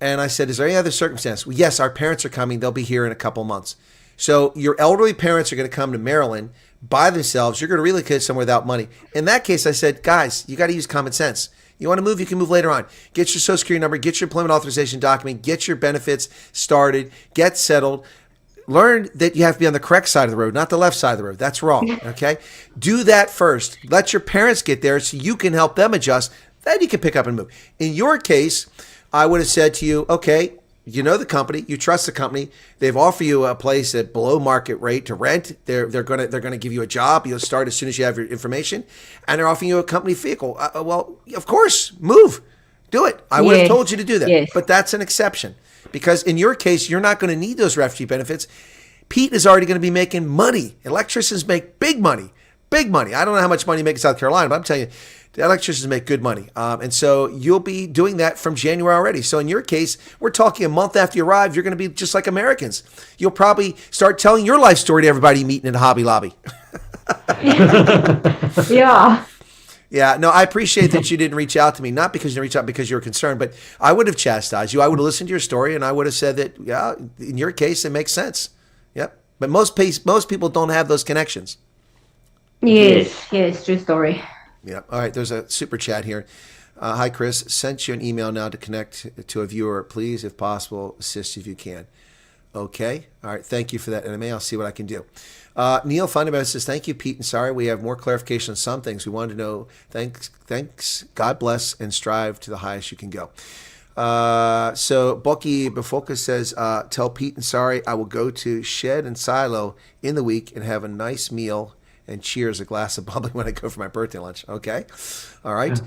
And I said, is there any other circumstance? Well, yes, our parents are coming. They'll be here in a couple months. So your elderly parents are going to come to Maryland by themselves. You're going to relocate somewhere without money. In that case, I said, guys, you got to use common sense. You want to move, you can move later on. Get your Social Security number, get your employment authorization document, get your benefits started, get settled. Learn that you have to be on the correct side of the road, not the left side of the road. That's wrong, okay? Do that first. Let your parents get there so you can help them adjust. Then you can pick up and move. In your case, I would have said to you, okay, you know the company, you trust the company. They've offered you a place at below market rate to rent. They're gonna give you a job. You'll start as soon as you have your information, and they're offering you a company vehicle. Well, of course, move, do it. I would have told you to do that, but that's an exception. Because in your case, you're not going to need those refugee benefits. Piet is already going to be making money. Electricians make big money, big money. I don't know how much money you make in South Carolina, but I'm telling you, the electricians make good money. And so you'll be doing that from January already. So in your case, we're talking a month after you arrive, you're going to be just like Americans. You'll probably start telling your life story to everybody meeting in the Hobby Lobby. Yeah. Yeah, no, I appreciate that you didn't reach out to me, not because you didn't reach out because you were concerned, but I would have chastised you. I would have listened to your story, and I would have said that, yeah, in your case, it makes sense. Yep. But most people don't have those connections. Yes, true story. Yeah. All right, there's a super chat here. Hi, Chris. Sent you an email now to connect to a viewer. Please, if possible, assist if you can. Okay. All right. Thank you for that, NMA. I'll see what I can do. Neil Fundamentals says, thank you, Piet and Sarie. We have more clarification on some things. We wanted to know. Thanks. God bless and strive to the highest you can go. So Bucky Befolka says, tell Piet and Sarie I will go to Shed and Silo in the week and have a nice meal and cheers a glass of bubbly when I go for my birthday lunch. Okay. All right.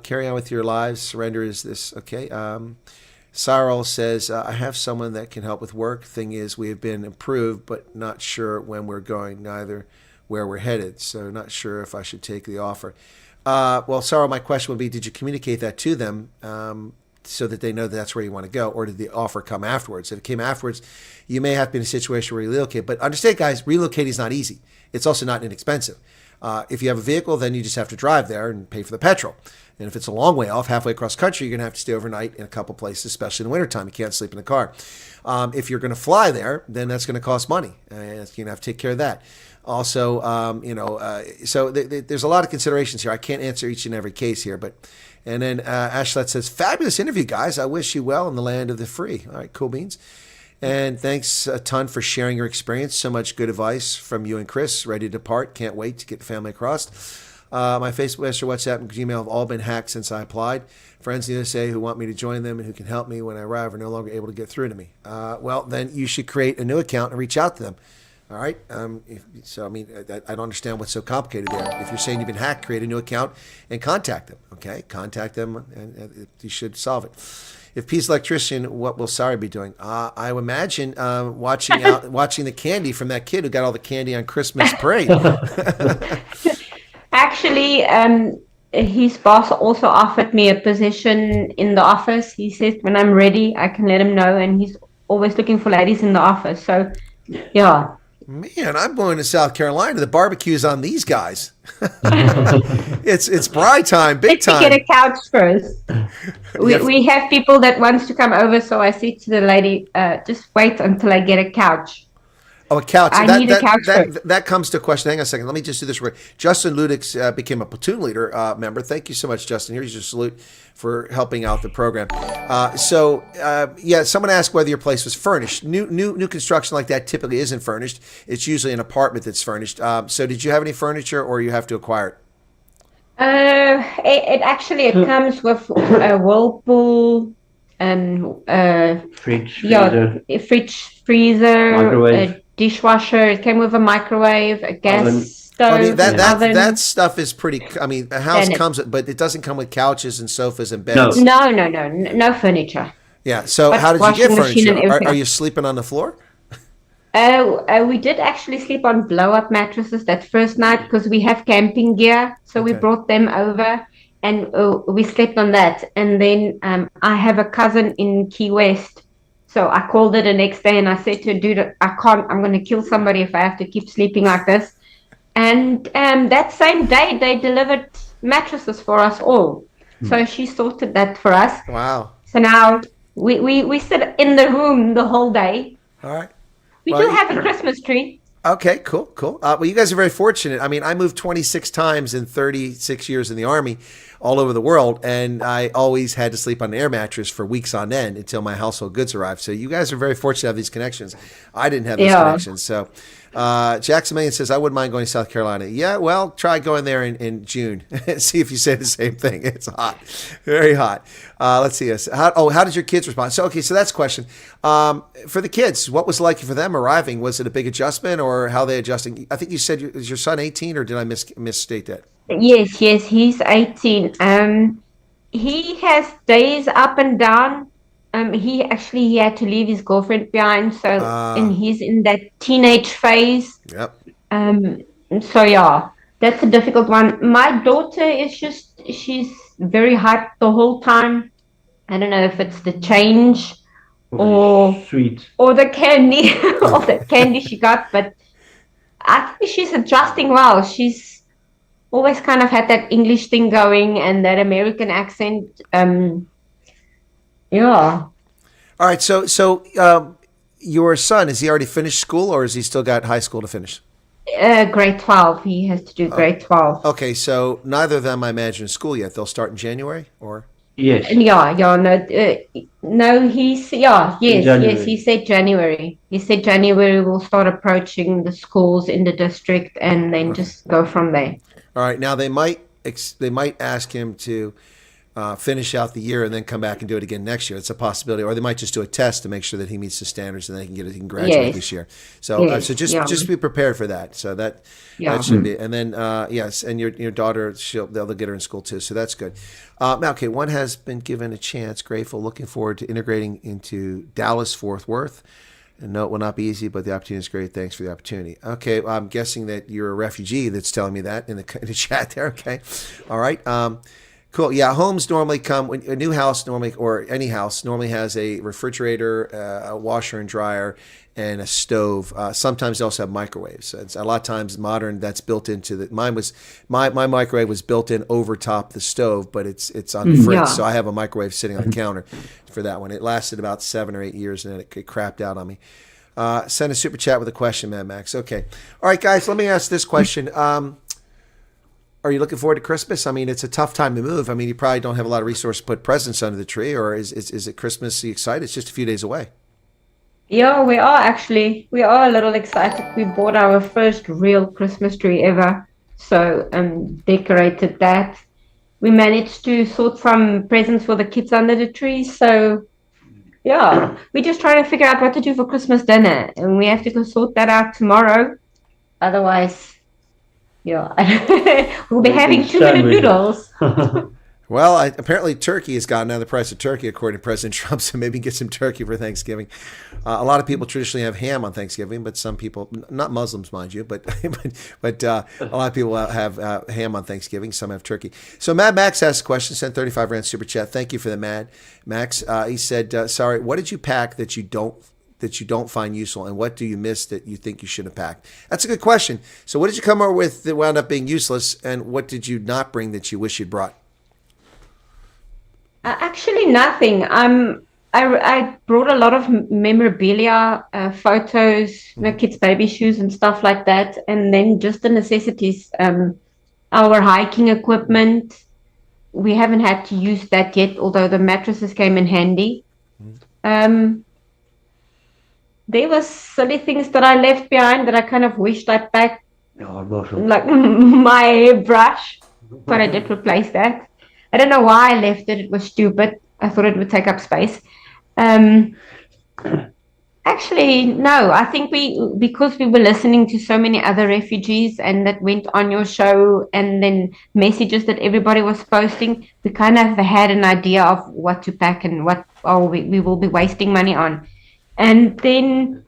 Carry on with your lives. Surrender is this. Okay. Cyril says, I have someone that can help with work. Thing is, we have been approved, but not sure when we're going, neither where we're headed. So not sure if I should take the offer. Well, Cyril, my question would be, did you communicate that to them so that they know that's where you want to go? Or did the offer come afterwards? If it came afterwards, you may have to be in a situation where you relocate. But understand, guys, relocating is not easy. It's also not inexpensive. If you have a vehicle, then you just have to drive there and pay for the petrol. And if it's a long way off, halfway across the country, you're going to have to stay overnight in a couple places, especially in the wintertime. You can't sleep in the car. If you're going to fly there, then that's going to cost money. And you're going to have to take care of that. Also, so there's a lot of considerations here. I can't answer each and every case here. And then Ashlet says, fabulous interview, guys. I wish you well in the land of the free. All right, cool beans. And thanks a ton for sharing your experience. So much good advice from you and Chris. Ready to depart. Can't wait to get the family across. My Facebook, Messenger, WhatsApp, and Gmail have all been hacked since I applied. Friends in the USA who want me to join them and who can help me when I arrive are no longer able to get through to me. Well, then you should create a new account and reach out to them. All right? I don't understand what's so complicated there. If you're saying you've been hacked, create a new account and contact them. Okay? Contact them, and you should solve it. If Piet's electrician, what will Sarie be doing? I would imagine watching the candy from that kid who got all the candy on Christmas parade. Actually, his boss also offered me a position in the office. He said when I'm ready, I can let him know, and he's always looking for ladies in the office. So, yeah. Man, I'm going to South Carolina. The barbecue's on these guys. It's bride time, big time. Let me get a couch first. We have people that wants to come over, so I said to the lady, just wait until I get a couch. Oh, a couch. I need a couch first. That comes to a question. Hang on a second. Let me just do this. Justin Ludix became a platoon leader member. Thank you so much, Justin. Here's your salute for helping out the program. Someone asked whether your place was furnished. New construction like that typically isn't furnished. It's usually an apartment that's furnished. So did you have any furniture, or you have to acquire it? It comes with a whirlpool and fridge, freezer, microwave. Dishwasher. It came with a microwave, a gas stove. I mean, oven. that stuff is pretty. I mean, a house comes with, but it doesn't come with couches and sofas and beds. No furniture. Yeah. So But how did you get washing machine and furniture? everything. Are you sleeping on the floor? We did actually sleep on blow-up mattresses that first night because we have camping gear, so we brought them over and we slept on that. And then I have a cousin in Key West, So I called her the next day and I said to her, dude, I'm going to kill somebody if I have to keep sleeping like this. And that same day, they delivered mattresses for us all. So she sorted that for us. Wow. So now we sit in the room the whole day. All right. We do have a Christmas tree. Okay, cool. Well, you guys are very fortunate. I mean, I moved 26 times in 36 years in the Army all over the world, and I always had to sleep on an air mattress for weeks on end until my household goods arrived. So you guys are very fortunate to have these connections. I didn't have those connections. So Jackson Million says, I wouldn't mind going to South Carolina. Yeah, well, try going there in June. See if you say the same thing. It's hot. Very hot. Let's see. How did your kids respond? So, okay, so that's a question. For the kids, what was it like for them arriving? Was it a big adjustment, or how are they adjusting? I think you said, is your son 18, or did I misstate that? Yes, he's 18. He has days up and down. He had to leave his girlfriend behind, and he's in that teenage phase. Yep. So yeah, that's a difficult one. My daughter is she's very hyped the whole time. I don't know if it's the change or sweet or the candy or the candy she got, but I think she's adjusting well. She's always kind of had that English thing going and that American accent. Yeah. All right. So your son, has he already finished school, or has he still got high school to finish? Grade 12. He has to do grade 12. Okay. So neither of them, I imagine, in school yet. They'll start in January, or? Yes. No, he said January. He said January we'll start approaching the schools in the district and then just go from there. All right. Now they might ask him to finish out the year and then come back and do it again next year. It's a possibility, or they might just do a test to make sure that he meets the standards and then he can graduate this year. So just be prepared for that. So that should be. And then yes, and your daughter, they'll get her in school too. So that's good. Now, okay, one has been given a chance. Grateful, looking forward to integrating into Dallas Fort Worth. And no, it will not be easy, but the opportunity is great. Thanks for the opportunity. Okay, I'm guessing that you're a refugee that's telling me that in the chat there. Okay, all right. Cool. Yeah, homes normally come, a new house normally, or any house normally has a refrigerator, a washer and dryer, and a stove. Sometimes they also have microwaves. It's a lot of times modern that's built into the. Mine was my microwave was built in over top the stove, but it's on the fritz, so I have a microwave sitting on the counter for that one. It lasted about 7 or 8 years, and then it crapped out on me. Send a super chat with a question, Mad Max. Okay, all right, guys. Let me ask this question. Are you looking forward to Christmas? I mean, it's a tough time to move. I mean, you probably don't have a lot of resources to put presents under the tree, or is it Christmas? Are you excited? It's just a few days away. Yeah, we are actually. We are a little excited. We bought our first real Christmas tree ever. So decorated that. We managed to sort some presents for the kids under the tree. So yeah, we're just trying to figure out what to do for Christmas dinner. And we have to go sort that out tomorrow. Otherwise, yeah, we'll be having 2 minute noodles. Well, apparently turkey has gotten out of the price of turkey, according to President Trump, so maybe get some turkey for Thanksgiving. A lot of people traditionally have ham on Thanksgiving, but some people, not Muslims, mind you, but a lot of people have ham on Thanksgiving. Some have turkey. So Mad Max asked a question, sent 35 Rand super chat. Thank you for the Mad Max. He said, Sarie, what did you pack that you don't find useful, and what do you miss that you think you should have packed? That's a good question. So what did you come up with that wound up being useless, and what did you not bring that you wish you'd brought? Actually, nothing. I brought a lot of memorabilia, photos, kids' baby shoes and stuff like that, and then just the necessities. Our hiking equipment, we haven't had to use that yet, although the mattresses came in handy. There were silly things that I left behind that I kind of wished I'd packed, like my hairbrush, but I did replace that. I don't know why I left it. It was stupid. I thought it would take up space. Actually, no. I think because we were listening to so many other refugees and that went on your show, and then messages that everybody was posting, we kind of had an idea of what to pack and what we will be wasting money on. And then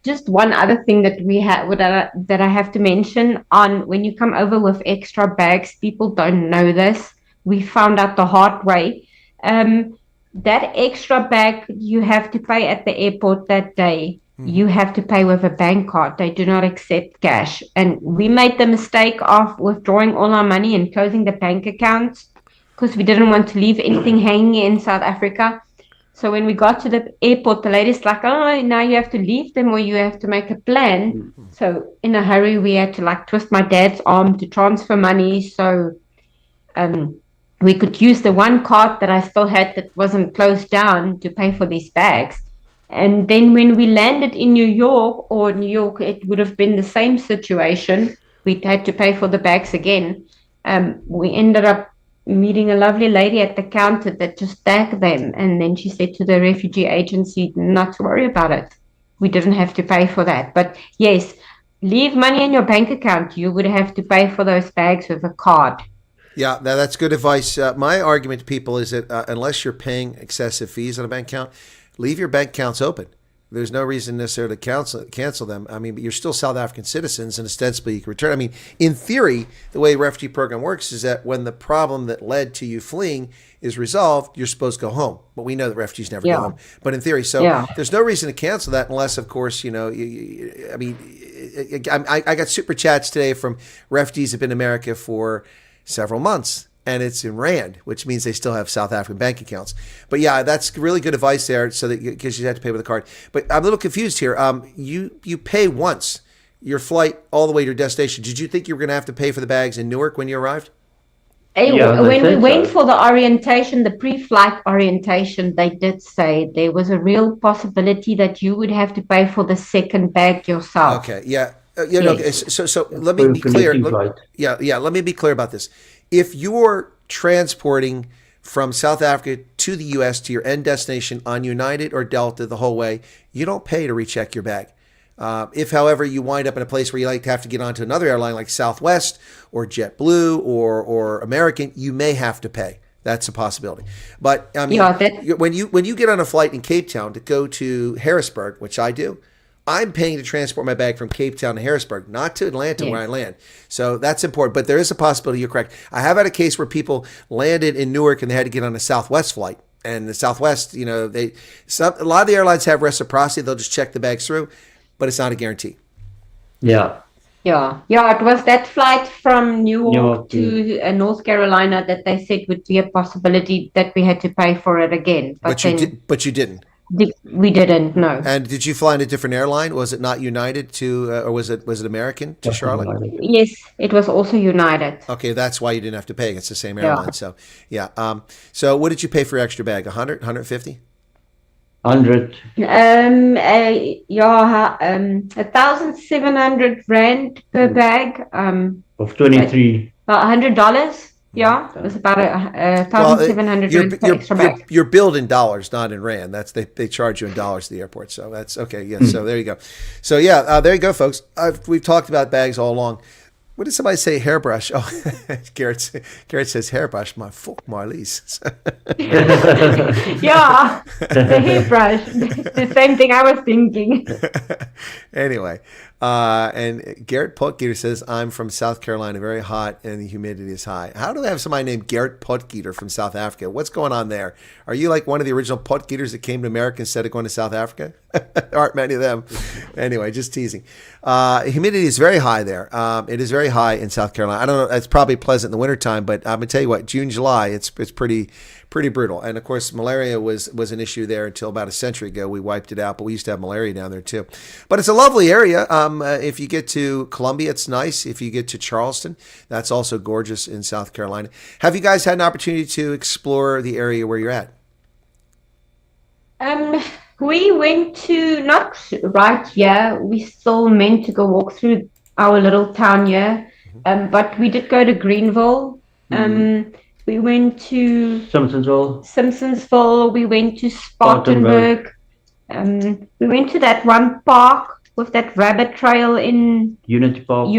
just one other thing that we have that I have to mention on when you come over with extra bags, people don't know this. We found out the hard way. that extra bag you have to pay at the airport that day, you have to pay with a bank card. They do not accept cash. And we made the mistake of withdrawing all our money and closing the bank accounts because we didn't want to leave anything hanging in South Africa. So when we got to the airport, the lady's like, oh, now you have to leave them or you have to make a plan. So in a hurry, we had to like twist my dad's arm to transfer money. So we could use the one card that I still had that wasn't closed down to pay for these bags. And then when we landed in New York, it would have been the same situation. We had to pay for the bags again. We ended up meeting a lovely lady at the counter that just tagged them. And then she said to the refugee agency not to worry about it. We didn't have to pay for that. But yes, leave money in your bank account. You would have to pay for those bags with a card. Yeah, that's good advice. My argument to people is that unless you're paying excessive fees on a bank account, leave your bank accounts open. There's no reason necessarily to cancel them. I mean, but you're still South African citizens, and ostensibly you can return. I mean, in theory, the way the refugee program works is that when the problem that led to you fleeing is resolved, you're supposed to go home. But we know that refugees never go home. But in theory, there's no reason to cancel that unless, of course, I got super chats today from refugees who've been in America for several months, and it's in Rand, which means they still have South African bank accounts. But yeah, that's really good advice there, so that because you have to pay with a card. But I'm a little confused here. You pay once your flight all the way to your destination. Did you think you were going to have to pay for the bags in Newark when you arrived? When we went for the orientation, the pre-flight orientation, they did say there was a real possibility that you would have to pay for the second bag yourself. Okay, yeah. So let me be clear. Let me be clear about this. If you're transporting from South Africa to the U.S. to your end destination on United or Delta the whole way, you don't pay to recheck your bag. If, however, you wind up in a place where you like to have to get onto another airline like Southwest or JetBlue or American, you may have to pay. That's a possibility. But I mean, when you get on a flight in Cape Town to go to Harrisburg, which I do, I'm paying to transport my bag from Cape Town to Harrisburg, not to Atlanta where I land. So that's important. But there is a possibility, you're correct. I have had a case where people landed in Newark and they had to get on a Southwest flight. And the Southwest, a lot of the airlines have reciprocity. They'll just check the bags through, but it's not a guarantee. Yeah. It was that flight from New York to North Carolina that they said would be a possibility that we had to pay for it again. But you didn't. We didn't, no. And did you fly in a different airline? Was it not United to, or was it American to Charlotte? Yes, it was also United. Okay, that's why you didn't have to pay. It's the same airline. So, yeah. So what did you pay for your extra bag? 100, 150? 100. 1,700 rand per bag. Of 23. $100. Yeah, it was about 1,700 rand per extra bag. You're billed in dollars, not in rand. That's they charge you in dollars at the airport. So that's okay. Yeah. So there you go. So yeah, there you go, folks. We've talked about bags all along. What did somebody say? Hairbrush. Oh, Garrett says hairbrush. My fuck, Marlies. Yeah, the hairbrush. The same thing I was thinking. Anyway, and Garrett Potgieter says, I'm from South Carolina, very hot, and the humidity is high. How do I have somebody named Garrett Potgieter from South Africa? What's going on there? Are you like one of the original Potgieters that came to America instead of going to South Africa? There aren't many of them. Anyway, just teasing. Humidity is very high there. It is very high in South Carolina. I don't know. It's probably pleasant in the wintertime, but I'm going to tell you what, June, July, it's pretty brutal. And of course, malaria was an issue there until about a century ago. We wiped it out, but we used to have malaria down there too. But it's a lovely area. If you get to Columbia, it's nice. If you get to Charleston, that's also gorgeous in South Carolina. Have you guys had an opportunity to explore the area where you're at? We went to, not right here, we still meant to go walk through our little town here, but we did go to Greenville. We went to Simpsonsville. We went to Spartanburg. We went to that one park with that rabbit trail in Unity Park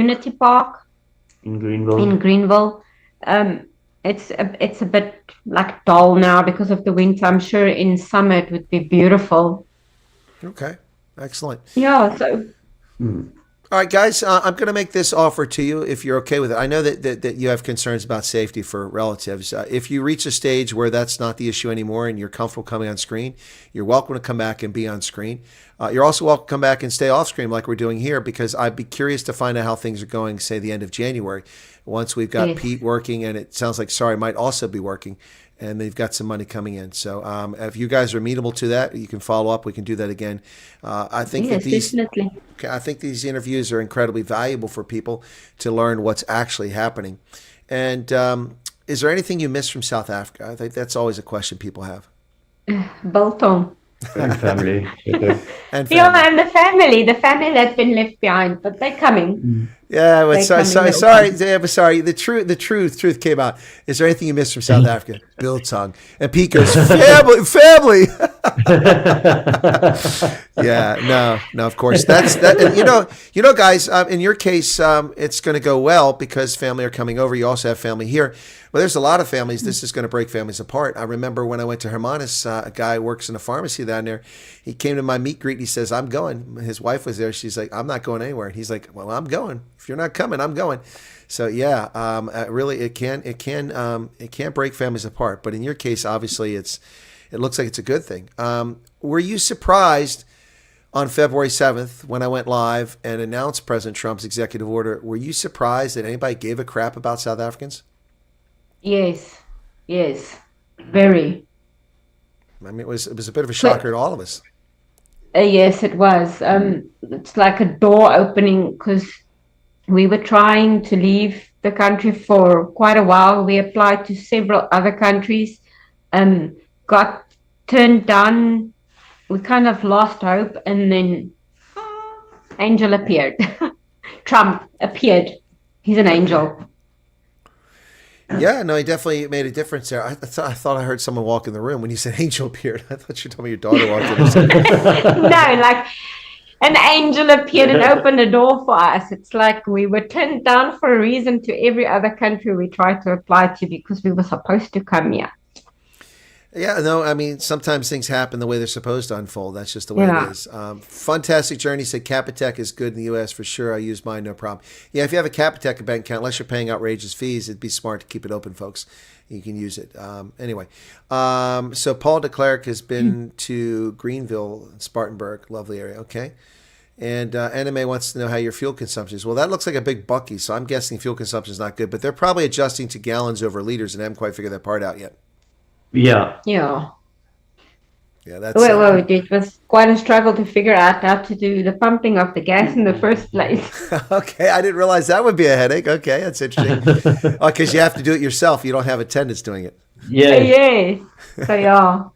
in Greenville. It's a bit like dull now because of the winter. I'm sure in summer it would be beautiful. Okay, excellent. Yeah. So. All right, guys, I'm going to make this offer to you if you're okay with it. I know that you have concerns about safety for relatives. If you reach a stage where that's not the issue anymore and you're comfortable coming on screen, you're welcome to come back and be on screen. You're also welcome to come back and stay off screen like we're doing here, because I'd be curious to find out how things are going, say, the end of January, once we've got Piet working, and it sounds like Sarie might also be working, and they've got some money coming in. So if you guys are amenable to that, you can follow up. We can do that again. I think definitely. I think these interviews are incredibly valuable for people to learn what's actually happening. And is there anything you miss from South Africa? I think that's always a question people have. Biltong. And family. And Yeah, and the family that's been left behind, but they're coming. Yeah, but sorry. The truth came out. Is there anything you missed from South Africa? Biltong. And Piet goes, family. Yeah, no, of course. That's that. You know, guys. In your case, it's going to go well because family are coming over. You also have family here. Well, there's a lot of families. This is going to break families apart. I remember when I went to Hermanus, a guy who works in a pharmacy down there. He came to my meet greet. And he says, "I'm going." His wife was there. She's like, "I'm not going anywhere." He's like, "Well, I'm going. If you're not coming, I'm going." So yeah, really, it can break families apart. But in your case, obviously, it looks like it's a good thing. Were you surprised on February 7th when I went live and announced President Trump's executive order? Were you surprised that anybody gave a crap about South Africans? Yes, very. I mean, it was a bit of a shocker to all of us. Yes, it was. It's like a door opening because we were trying to leave the country for quite a while. We applied to several other countries, got turned down. We kind of lost hope, and then angel appeared. Trump appeared. He's an angel. Yeah, no, he definitely made a difference there. I thought I heard someone walk in the room when you said angel appeared. I thought you told me your daughter walked in. No, like an angel appeared and opened a door for us. It's like we were turned down for a reason to every other country we tried to apply to because we were supposed to come here. Yeah, no, I mean, sometimes things happen the way they're supposed to unfold. That's just the way it is. Fantastic journey. Said Capitec is good in the U.S. for sure. I use mine, no problem. Yeah, if you have a Capitec bank account, unless you're paying outrageous fees, it'd be smart to keep it open, folks. You can use it. Anyway, so Paul de Klerk has been to Greenville, Spartanburg, lovely area. Okay. And NMA wants to know how your fuel consumption is. Well, that looks like a big bucky, so I'm guessing fuel consumption is not good, but they're probably adjusting to gallons over liters and haven't quite figured that part out yet. Yeah, that's well, it was quite a struggle to figure out how to do the pumping of the gas in the first place. Okay, I didn't realize that would be a headache. Okay, that's interesting. Because you have to do it yourself. You don't have attendants doing it. Yeah. So yeah.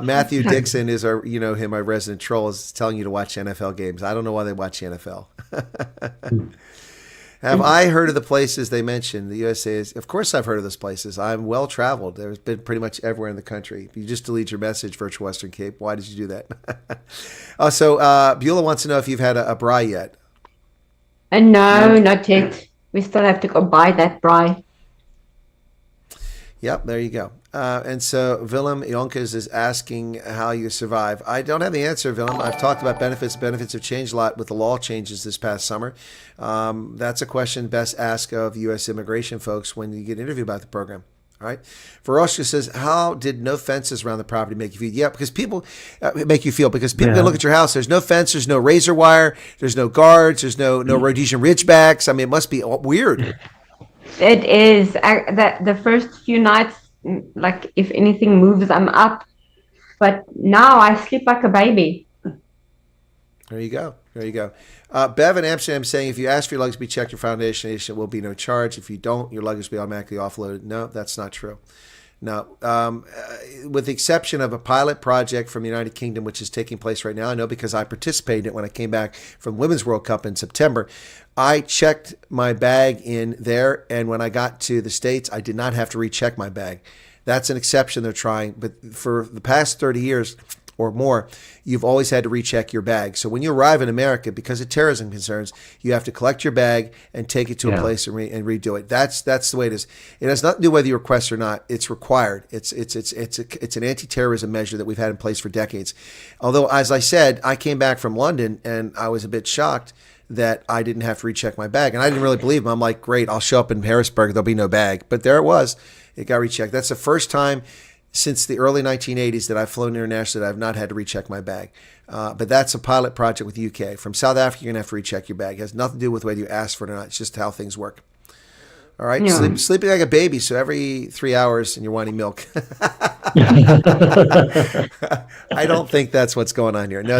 Matthew Dixon is our resident troll, is telling you to watch NFL games. I don't know why they watch the NFL. Have I heard of the places they mentioned? The USA is, of course, I've heard of those places. I'm well traveled. There's been pretty much everywhere in the country. You just delete your message, Virtual Western Cape. Why did you do that? So Beulah wants to know if you've had a braai yet. No, not yet. We still have to go buy that braai. Yep, there you go. And so Willem Jonkes is asking how you survive. I don't have the answer, Willem. I've talked about benefits. Benefits have changed a lot with the law changes this past summer. That's a question best asked of U.S. immigration folks when you get interviewed about the program. All right. Veroshka says, how did no fences around the property make you feel? Yeah, because people make you feel, because people can look at your house. There's no fence. There's no razor wire. There's no guards. There's no Rhodesian Ridgebacks. I mean, it must be weird. It is. The first few nights, like if anything moves, I'm up. But now I sleep like a baby. There you go. Bev in Amsterdam saying, if you ask for your luggage to be checked, your foundation it will be no charge. If you don't, your luggage will be automatically offloaded. No, that's not true. No, with the exception of a pilot project from the United Kingdom, which is taking place right now. I know because I participated in it when I came back from Women's World Cup in September. I checked my bag in there, and when I got to the States, I did not have to recheck my bag. That's an exception they're trying. But for the past 30 years, or more, you've always had to recheck your bag. So when you arrive in America, because of terrorism concerns, you have to collect your bag and take it to a place and redo it. That's the way it is. It has nothing to do whether you request or not. It's required. It's an anti-terrorism measure that we've had in place for decades. Although, as I said, I came back from London and I was a bit shocked that I didn't have to recheck my bag. And I didn't really believe him. I'm like, great, I'll show up in Harrisburg. There'll be no bag. But there it was. It got rechecked. That's the first time since the early 1980s that I've flown internationally that I've not had to recheck my bag. But that's a pilot project with the UK. From South Africa, you're going to have to recheck your bag. It has nothing to do with whether you ask for it or not. It's just how things work. All right? Yeah. Sleeping like a baby. So every 3 hours and you're wanting milk. I don't think that's what's going on here. No,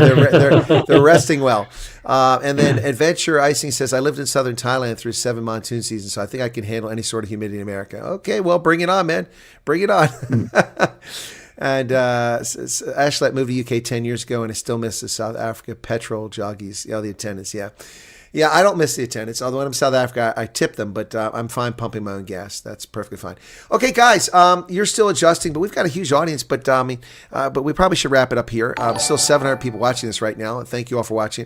they're resting well. And then Adventure Icing says, I lived in southern Thailand through 7 monsoon seasons, so I think I can handle any sort of humidity in America. Okay, well, bring it on, man. Bring it on. And Ashlet moved to UK 10 years ago, and I still miss the South Africa petrol joggies. The attendants, Yeah, I don't miss the attendants. Although when I'm in South Africa, I tip them, but I'm fine pumping my own gas. That's perfectly fine. Okay, guys, you're still adjusting, but we've got a huge audience. But we probably should wrap it up here. Still 700 people watching this right now. Thank you all for watching.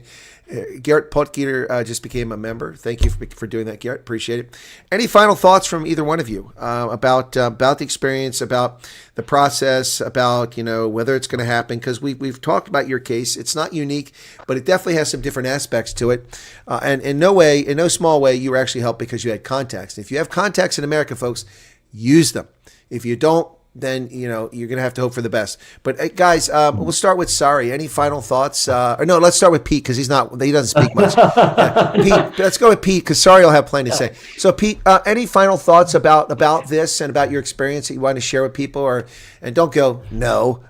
Garrett Potgieter just became a member. Thank you for doing that, Garrett. Appreciate it. Any final thoughts from either one of you about the experience, about the process, about whether it's going to happen? Because we've talked about your case. It's not unique, but it definitely has some different aspects to it. And in no small way, you were actually helped because you had contacts. If you have contacts in America, folks, use them. If you don't, then you're going to have to hope for the best. But guys, we'll start with Sarie. Any final thoughts? Or no, let's start with Piet because he doesn't speak much. Piet, let's go with Piet because Sarie will have plenty to say. So Piet, any final thoughts about this and about your experience that you want to share with people, and don't go no.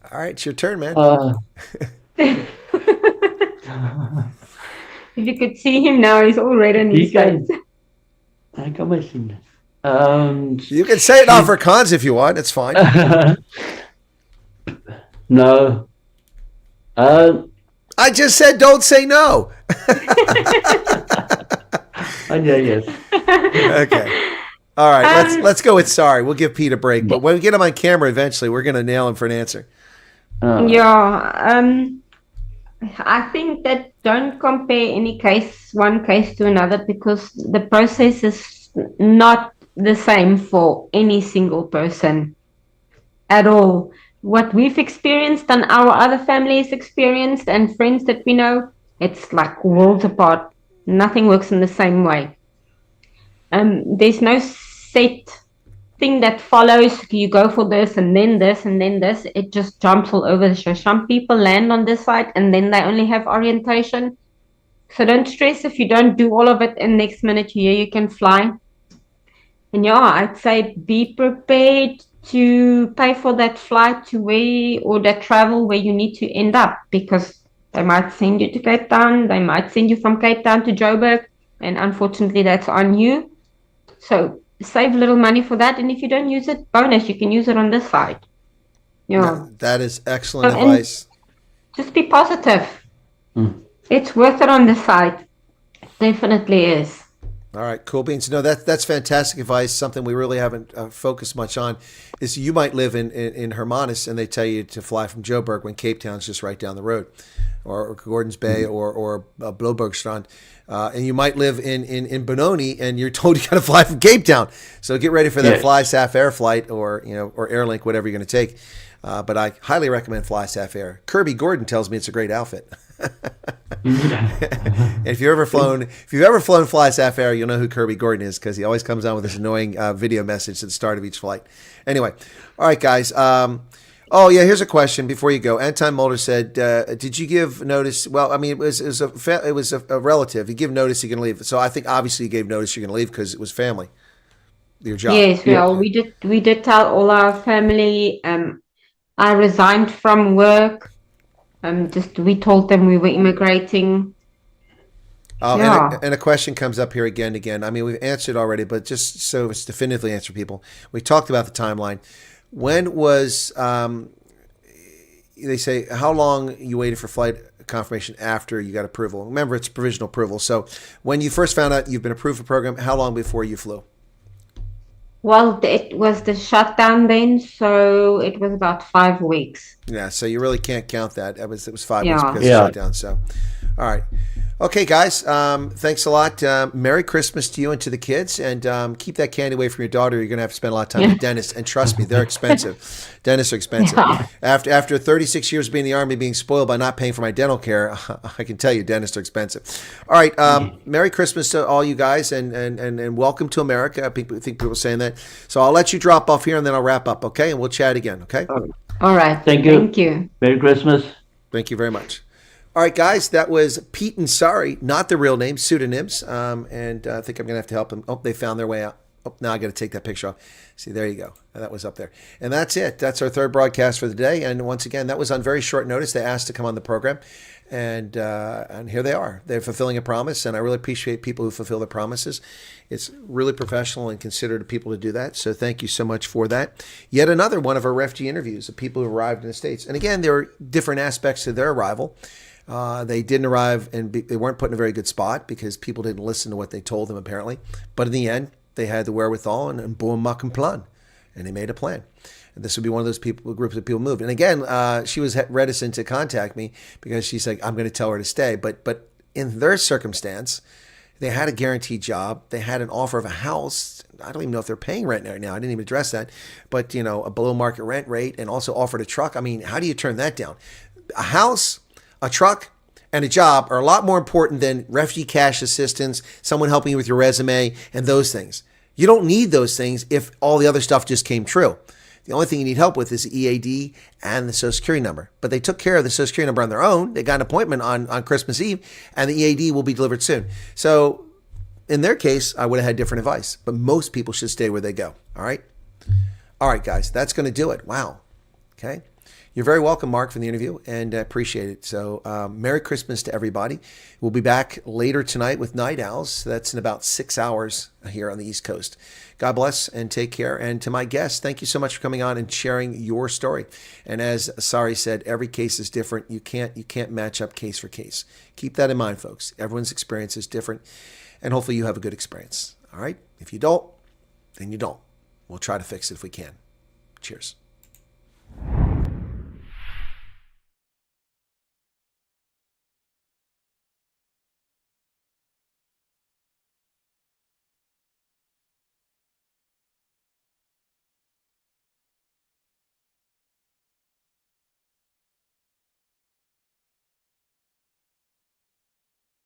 All right, it's your turn, man. If you could see him now, he's all red on his face. I got my thing. You can say it off Afrikaans if you want. It's fine. No. I just said don't say no. Yes. Okay. All right. Let's go with Sarie. We'll give Piet a break. But when we get him on camera eventually, we're going to nail him for an answer. I think that don't compare one case to another because the process is not the same for any single person at all. What we've experienced and our other families experienced and friends that we know, it's like worlds apart. Nothing works in the same way. There's no set thing that follows. You go for this and then this and then this. It just jumps all over the show. Some people land on this side and then they only have orientation. So don't stress if you don't do all of it and next minute you can fly. And I'd say be prepared to pay for that flight or that travel where you need to end up, because they might send you to Cape Town, they might send you from Cape Town to Joburg, and unfortunately that's on you. So save a little money for that, and if you don't use it, bonus, you can use it on this side. That is excellent advice. Just be positive. It's worth it on this side. It definitely is. All right, cool beans. No, that's fantastic advice. Something we really haven't focused much on is you might live in Hermanus and they tell you to fly from Joburg when Cape Town's just right down the road, or Gordons Bay or Blobergstrand. And you might live in Benoni and you're told you got to fly from Cape Town. So get ready for that Fly Saf Air flight or Airlink, whatever you're going to take. But I highly recommend Fly Saf Air. Kirby Gordon tells me it's a great outfit. If you've ever flown Fly Saf Air, you'll know who Kirby Gordon is because he always comes on with this annoying video message at the start of each flight. Anyway, all right, guys. Here's a question before you go. Anton Mulder said, "Did you give notice?" Well, I mean, it was a relative. You give notice, you can leave. So I think obviously you gave notice you're going to leave because it was family, your job. Yes, well, we did tell all our family. I resigned from work. We told them we were immigrating. And a question comes up here again and again. I mean, we've answered already, but just so it's definitively answered people. We talked about the timeline. When was, they say, how long you waited for flight confirmation after you got approval? Remember, it's provisional approval. So when you first found out you've been approved for the program, how long before you flew? Well, it was the shutdown then, so it was about 5 weeks. Yeah, so you really can't count that. It was 5 weeks Yeah. because of Yeah. shutdown. So, all right. Okay, guys. Thanks a lot. Merry Christmas to you and to the kids, and keep that candy away from your daughter. You're going to have to spend a lot of time with dentists, and trust me, they're expensive. Dentists are expensive. Yeah. After 36 years of being in the Army, being spoiled by not paying for my dental care, I can tell you, dentists are expensive. All right. Merry Christmas to all you guys, and welcome to America. I think people are saying that. So I'll let you drop off here, and then I'll wrap up. Okay, and we'll chat again. Okay. All right. Thank you. Thank you. Merry Christmas. Thank you very much. All right, guys, that was Piet and Sarie, not the real names, pseudonyms. And I think I'm going to have to help them. Oh, they found their way out. Oh, now I got to take that picture off. See, there you go. That was up there. And that's it. That's our third broadcast for the day. And once again, that was on very short notice. They asked to come on the program. And here they are. They're fulfilling a promise. And I really appreciate people who fulfill their promises. It's really professional and considerate of people to do that. So thank you so much for that. Yet another one of our refugee interviews of people who arrived in the States. And again, there are different aspects to their arrival. They didn't arrive and they weren't put in a very good spot because people didn't listen to what they told them, apparently. But in the end, they had the wherewithal and boom, muck and plan. And they made a plan. And this would be one of those groups of people moved. And again, she was reticent to contact me because she's like, I'm going to tell her to stay. But in their circumstance, they had a guaranteed job. They had an offer of a house. I don't even know if they're paying rent right now. I didn't even address that. But, a below market rent rate, and also offered a truck. I mean, how do you turn that down? A house, a truck, and a job are a lot more important than refugee cash assistance, someone helping you with your resume, and those things. You don't need those things if all the other stuff just came true. The only thing you need help with is the EAD and the Social Security number. But they took care of the Social Security number on their own. They got an appointment on Christmas Eve, and the EAD will be delivered soon. So in their case, I would have had different advice. But most people should stay where they go. All right? All right, guys. That's going to do it. Wow. Okay. You're very welcome, Mark, for the interview, and I appreciate it. So Merry Christmas to everybody. We'll be back later tonight with Night Owls. That's in about 6 hours here on the East Coast. God bless and take care. And to my guests, thank you so much for coming on and sharing your story. And as Sarie said, every case is different. You can't match up case for case. Keep that in mind, folks. Everyone's experience is different, and hopefully you have a good experience. All right? If you don't, then you don't. We'll try to fix it if we can. Cheers.